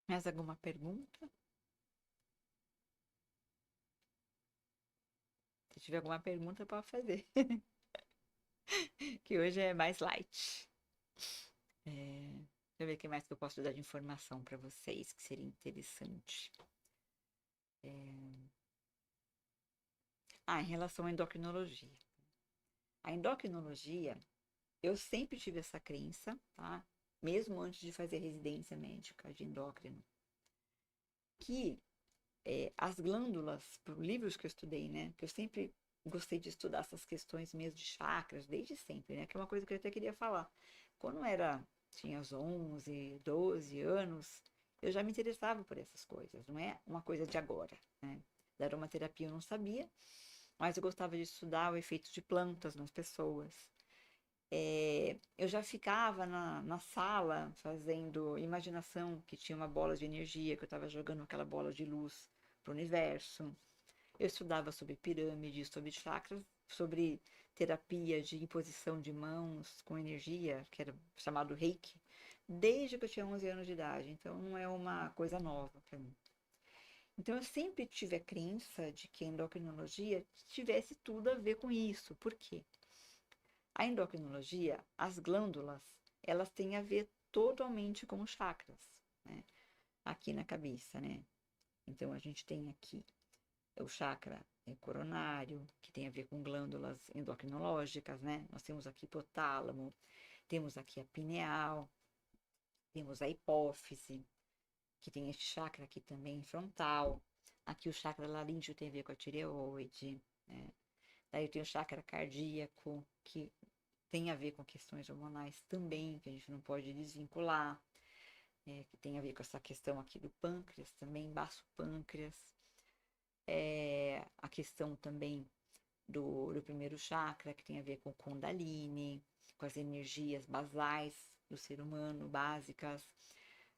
Mais alguma pergunta? Se tiver alguma pergunta, pode fazer. Que hoje é mais light. Deixa eu ver o que mais que eu posso dar de informação para vocês, que seria interessante. Em relação à endocrinologia. A endocrinologia, eu sempre tive essa crença, tá? Mesmo antes de fazer residência médica de endócrino, que as glândulas, por livros que eu estudei, né? Que eu sempre gostei de estudar essas questões mesmo de chakras, desde sempre, né? Que é uma coisa que eu até queria falar. Quando tinha os 11, 12 anos, eu já me interessava por essas coisas, não é uma coisa de agora, né? Da aromaterapia eu não sabia, mas eu gostava de estudar o efeito de plantas nas pessoas. Eu já ficava na sala fazendo imaginação que tinha uma bola de energia, que eu estava jogando aquela bola de luz para o universo. Eu estudava sobre pirâmides, sobre chakras, sobre terapia de imposição de mãos com energia, que era chamado Reiki, desde que eu tinha 11 anos de idade. Então, não é uma coisa nova para mim. Então, eu sempre tive a crença de que a endocrinologia tivesse tudo a ver com isso. Por quê? A endocrinologia, as glândulas, elas têm a ver totalmente com os chakras, né? Aqui na cabeça, né? Então, a gente tem aqui o chakra coronário, que tem a ver com glândulas endocrinológicas, né? Nós temos aqui hipotálamo, temos aqui a pineal, temos a hipófise, que tem este chakra aqui também frontal. Aqui o chakra laríngeo tem a ver com a tireoide, né? Daí tem o chakra cardíaco, que tem a ver com questões hormonais também, que a gente não pode desvincular, que tem a ver com essa questão aqui do pâncreas também, baço pâncreas. A questão também do primeiro chakra, que tem a ver com Kundalini, com as energias basais do ser humano, básicas.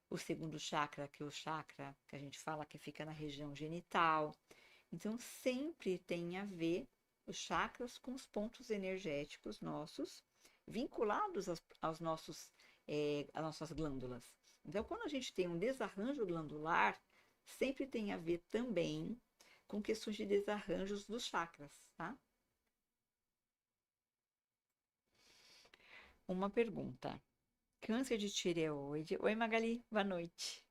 O segundo chakra, que é o chakra que a gente fala que fica na região genital. Então, sempre tem a ver os chakras com os pontos energéticos nossos, vinculados às nossas glândulas. Então, quando a gente tem um desarranjo glandular, sempre tem a ver também com questões de desarranjos dos chakras, tá? Uma pergunta. Câncer de tireoide. Oi, Magali, boa noite.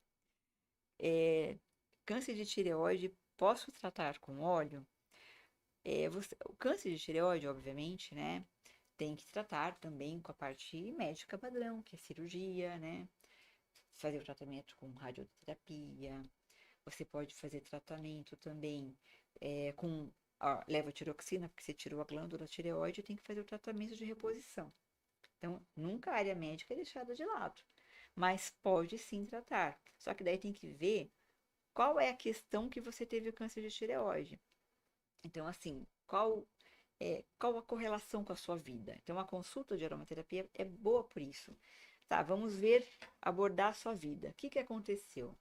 Câncer de tireoide, posso tratar com óleo? O câncer de tireoide, obviamente, né? Tem que tratar também com a parte médica padrão, que é cirurgia, né? Fazer o tratamento com radioterapia. Você pode fazer tratamento também com levotiroxina, porque você tirou a glândula tireoide, tem que fazer o tratamento de reposição. Então, nunca a área médica é deixada de lado, mas pode sim tratar. Só que daí tem que ver qual é a questão que você teve o câncer de tireoide. Então, assim, qual a correlação com a sua vida? Então, a consulta de aromaterapia é boa por isso. Tá, vamos ver, abordar a sua vida. O que aconteceu?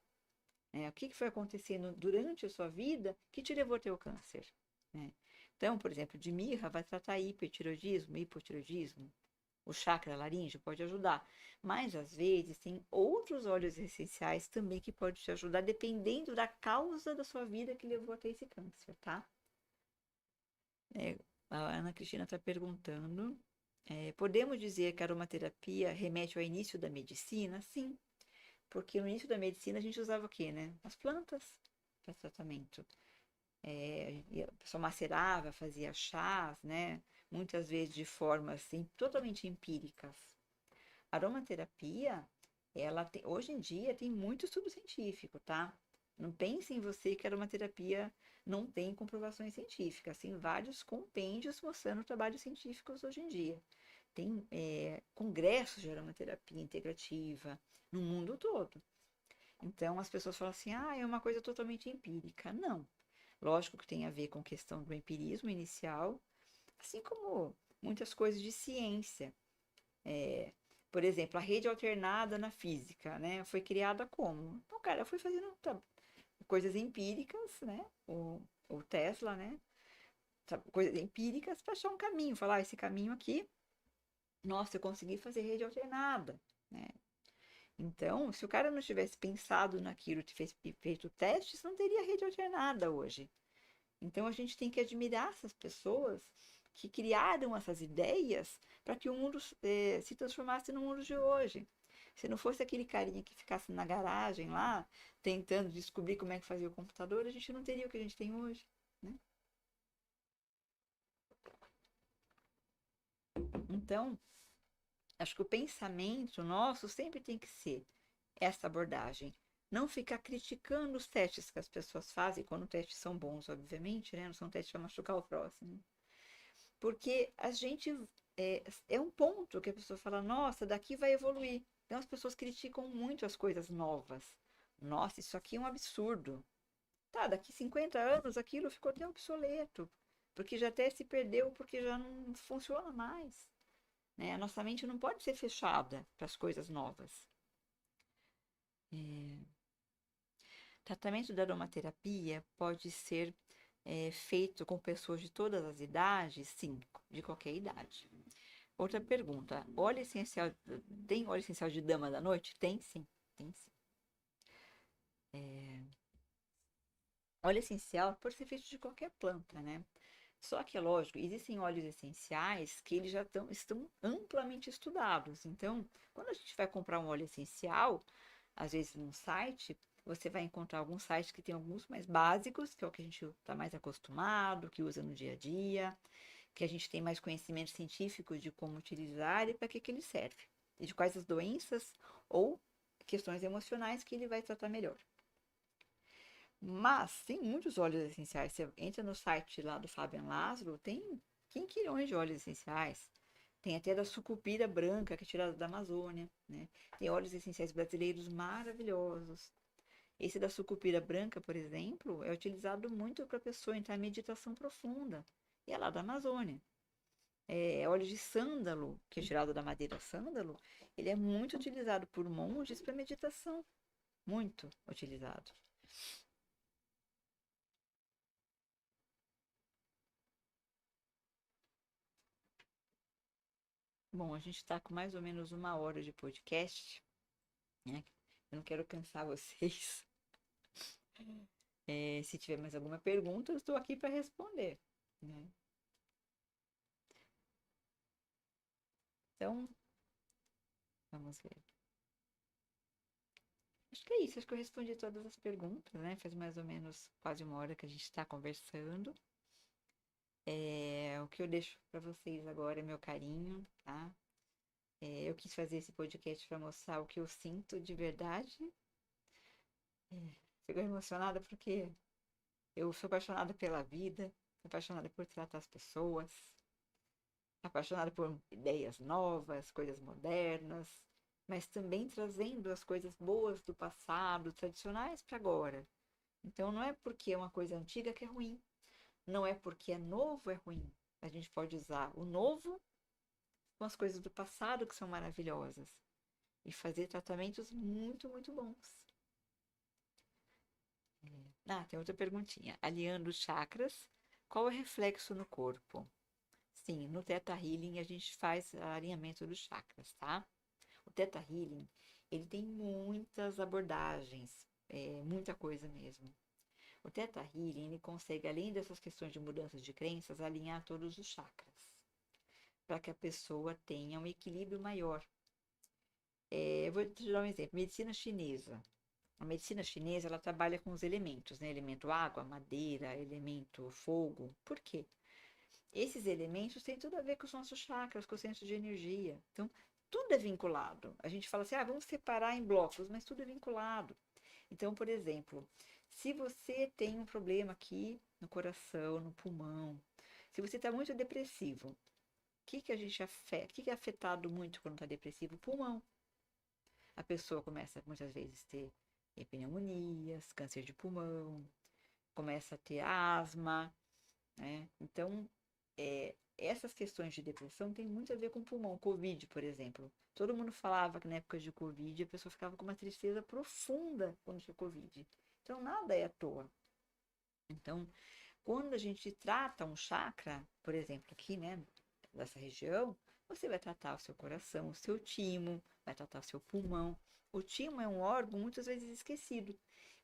O que foi acontecendo durante a sua vida que te levou a ter o câncer? Né? Então, por exemplo, de mirra vai tratar hipertireoidismo, hipotireoidismo. O chakra laríngeo pode ajudar. Mas, às vezes, tem outros óleos essenciais também que podem te ajudar, dependendo da causa da sua vida que levou até esse câncer, tá? A Ana Cristina está perguntando. Podemos dizer que a aromaterapia remete ao início da medicina? Sim, porque no início da medicina a gente usava o quê, né? As plantas para tratamento. A pessoa macerava, fazia chás, né? Muitas vezes de formas assim, totalmente empíricas. A aromaterapia, hoje em dia tem muito estudo científico, tá? Não pense em você que a aromaterapia não tem comprovações científicas. Tem vários compêndios mostrando trabalhos científicos hoje em dia. Tem congressos de aromaterapia integrativa no mundo todo. Então as pessoas falam assim, é uma coisa totalmente empírica. Não. Lógico que tem a ver com questão do empirismo inicial, assim como muitas coisas de ciência. Por exemplo, a rede alternada na física, né? Foi criada como? Então, cara, foi fazendo coisas empíricas, né? O Tesla, né? Coisas empíricas para achar um caminho. Falar, esse caminho aqui, nossa, eu consegui fazer rede alternada, né? Então, se o cara não tivesse pensado naquilo, feito testes, não teria rede alternada hoje. Então, a gente tem que admirar essas pessoas que criaram essas ideias para que o mundo se transformasse no mundo de hoje. Se não fosse aquele carinha que ficasse na garagem lá, tentando descobrir como é que fazia o computador, a gente não teria o que a gente tem hoje, né? Então, acho que o pensamento nosso sempre tem que ser essa abordagem. Não ficar criticando os testes que as pessoas fazem, quando os testes são bons, obviamente, né? Não são testes para machucar o próximo. Porque a gente é um ponto que a pessoa fala, nossa, daqui vai evoluir. Então as pessoas criticam muito as coisas novas. Nossa, isso aqui é um absurdo. Tá, daqui 50 anos aquilo ficou até obsoleto, porque já até se perdeu, porque já não funciona mais. Né? A nossa mente não pode ser fechada para as coisas novas. Tratamento da aromaterapia pode ser feito com pessoas de todas as idades? Sim, de qualquer idade. Outra pergunta: óleo essencial, tem óleo essencial de dama da noite? Tem sim, tem sim. Óleo essencial pode ser feito de qualquer planta, né? Só que é lógico, existem óleos essenciais que eles já estão amplamente estudados. Então, quando a gente vai comprar um óleo essencial, às vezes num site, você vai encontrar alguns sites que tem alguns mais básicos, que é o que a gente está mais acostumado, que usa no dia a dia, que a gente tem mais conhecimento científico de como utilizar e para que ele serve, e de quais as doenças ou questões emocionais que ele vai tratar melhor. Mas tem muitos óleos essenciais. Você entra no site lá do Fabian Laszlo, tem quinquilhões de óleos essenciais. Tem até da sucupira branca, que é tirada da Amazônia, né? Tem óleos essenciais brasileiros maravilhosos. Esse da sucupira branca, por exemplo, é utilizado muito para a pessoa entrar em meditação profunda. E é lá da Amazônia. Óleo de sândalo, que é tirado da madeira sândalo, ele é muito utilizado por monges para meditação. Muito utilizado. Bom, a gente está com mais ou menos 1 hora de podcast, né? Eu não quero cansar vocês. Se tiver mais alguma pergunta, eu estou aqui para responder, né? Então, vamos ver. Acho que é isso, acho que eu respondi todas as perguntas, né? Faz mais ou menos quase 1 hora que a gente está conversando. O que eu deixo para vocês agora é meu carinho, tá? Eu quis fazer esse podcast para mostrar o que eu sinto de verdade. Fico emocionada porque eu sou apaixonada pela vida, apaixonada por tratar as pessoas, apaixonada por ideias novas, coisas modernas, mas também trazendo as coisas boas do passado, tradicionais para agora. Então não é porque é uma coisa antiga que é ruim, não é porque é novo é ruim. A gente pode usar o novo com as coisas do passado que são maravilhosas e fazer tratamentos muito, muito bons. Tem outra perguntinha. Alinhando chakras Qual é o reflexo no corpo? Sim, no Theta Healing a gente faz alinhamento dos chakras, tá? O Theta Healing, ele tem muitas abordagens, muita coisa mesmo. O Theta Healing, ele consegue, além dessas questões de mudanças de crenças, alinhar todos os chakras, para que a pessoa tenha um equilíbrio maior. Eu vou te dar um exemplo, medicina chinesa. A medicina chinesa, ela trabalha com os elementos, né? Elemento água, madeira, elemento fogo. Por quê? Esses elementos têm tudo a ver com os nossos chakras, com o centro de energia. Então, tudo é vinculado. A gente fala assim, vamos separar em blocos, mas tudo é vinculado. Então, por exemplo, se você tem um problema aqui no coração, no pulmão, se você está muito depressivo, o que a gente afeta? O que é afetado muito quando está depressivo? O pulmão. A pessoa começa muitas vezes a ter pneumonias, câncer de pulmão, começa a ter asma, né? Então, essas questões de depressão têm muito a ver com o pulmão. Covid, por exemplo. Todo mundo falava que na época de Covid a pessoa ficava com uma tristeza profunda quando tinha Covid. Então, nada é à toa. Então, quando a gente trata um chakra, por exemplo, aqui, né, dessa região, você vai tratar o seu coração, o seu timo, vai tratar o seu pulmão. O timo é um órgão muitas vezes esquecido,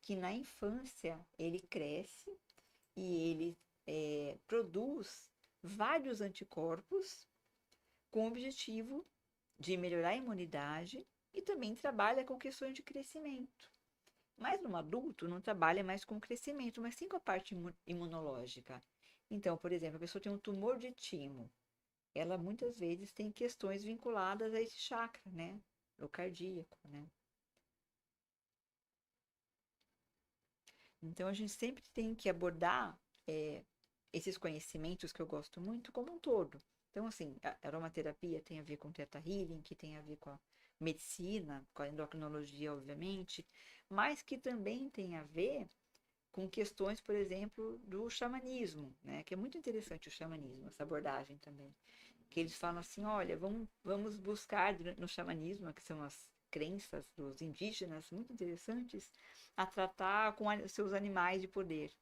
que na infância ele cresce e ele produz vários anticorpos com o objetivo de melhorar a imunidade e também trabalha com questões de crescimento. Mas no adulto não trabalha mais com o crescimento, mas sim com a parte imunológica. Então, por exemplo, a pessoa tem um tumor de timo. Ela muitas vezes tem questões vinculadas a esse chakra, né? O cardíaco, né? Então, a gente sempre tem que abordar esses conhecimentos que eu gosto muito como um todo. Então, assim, a aromaterapia tem a ver com Theta Healing, que tem a ver com a medicina, com a endocrinologia, obviamente, mas que também tem a ver com questões, por exemplo, do xamanismo, né? Que é muito interessante o xamanismo, essa abordagem também. Que eles falam assim, olha, vamos buscar no xamanismo, que são as crenças dos indígenas, muito interessantes, a tratar com seus animais de poder.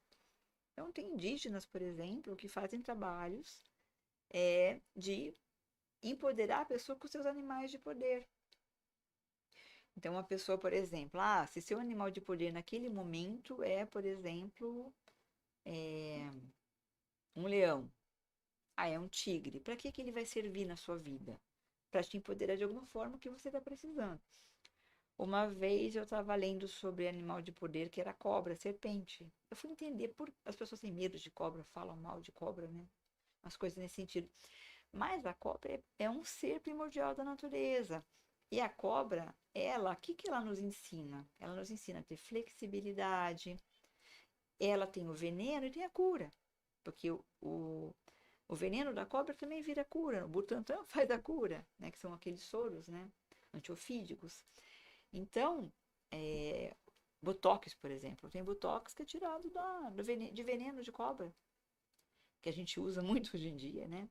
Então, tem indígenas, por exemplo, que fazem trabalhos de empoderar a pessoa com seus animais de poder. Então, uma pessoa, por exemplo, se seu animal de poder naquele momento é, por exemplo, um leão, é um tigre, para que ele vai servir na sua vida? Para te empoderar de alguma forma que você está precisando. Uma vez eu estava lendo sobre animal de poder que era cobra, serpente. Eu fui entender por as pessoas têm medo de cobra, falam mal de cobra, né? As coisas nesse sentido. Mas a cobra é um ser primordial da natureza. E a cobra, o que ela nos ensina? Ela nos ensina a ter flexibilidade. Ela tem o veneno e tem a cura. Porque o veneno da cobra também vira cura. O Butantan faz a cura, né? Que são aqueles soros, né? Antiofídicos. Então, botox, por exemplo. Tem botox que é tirado de veneno de cobra. Que a gente usa muito hoje em dia, né?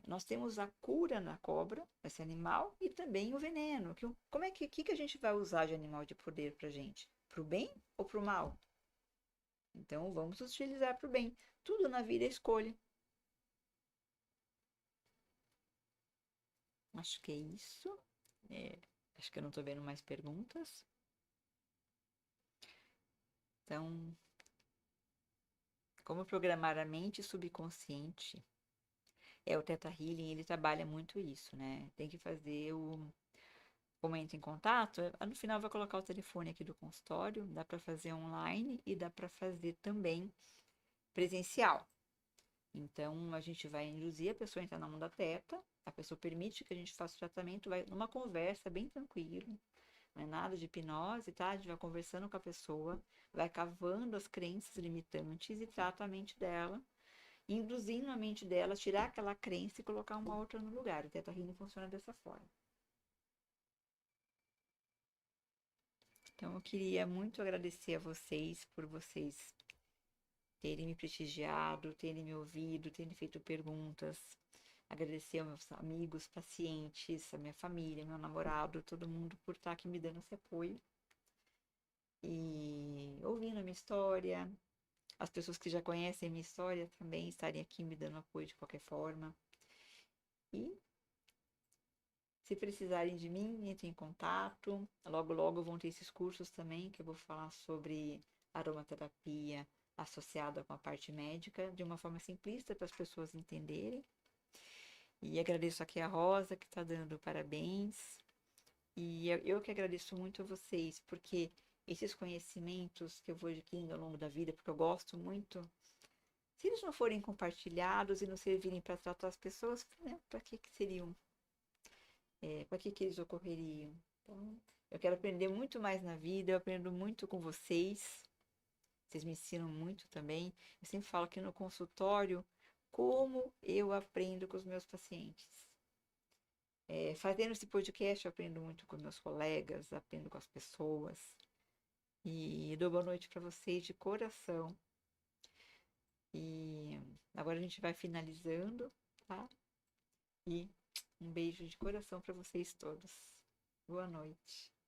Nós temos a cura na cobra, esse animal, e também o veneno. Como é que a gente vai usar de animal de poder pra gente? Pro bem ou pro mal? Então, vamos utilizar pro bem. Tudo na vida é escolha. Acho que é isso. Acho que eu não tô vendo mais perguntas. Então, como programar a mente subconsciente? O Theta Healing, ele trabalha muito isso, né? Tem que fazer como entra em contato, no final vai colocar o telefone aqui do consultório, dá para fazer online e dá para fazer também presencial. Então, a gente vai induzir a pessoa a entrar na onda teta, a pessoa permite que a gente faça o tratamento, vai numa conversa bem tranquilo, não é nada de hipnose, tá? A gente vai conversando com a pessoa, vai cavando as crenças limitantes e trata a mente dela, induzindo a mente dela a tirar aquela crença e colocar uma outra no lugar. O Theta Healing funciona dessa forma. Então, eu queria muito agradecer a vocês por vocês terem me prestigiado, terem me ouvido, terem feito perguntas. Agradecer aos meus amigos, pacientes, a minha família, meu namorado, todo mundo por estar aqui me dando esse apoio e ouvindo a minha história, as pessoas que já conhecem a minha história também estarem aqui me dando apoio de qualquer forma. E se precisarem de mim, entrem em contato. Logo, logo vão ter esses cursos também, que eu vou falar sobre aromaterapia associada com a parte médica, de uma forma simplista para as pessoas entenderem. E agradeço aqui a Rosa, que está dando parabéns. E eu que agradeço muito a vocês, porque esses conhecimentos que eu vou adquirindo ao longo da vida, porque eu gosto muito, se eles não forem compartilhados e não servirem para tratar as pessoas, né, para que seriam? Para que eles ocorreriam? Então, eu quero aprender muito mais na vida, eu aprendo muito com vocês. Vocês me ensinam muito também. Eu sempre falo aqui no consultório como eu aprendo com os meus pacientes. Fazendo esse podcast, eu aprendo muito com meus colegas, aprendo com as pessoas. E dou boa noite para vocês de coração. E agora a gente vai finalizando, tá? E um beijo de coração para vocês todos. Boa noite.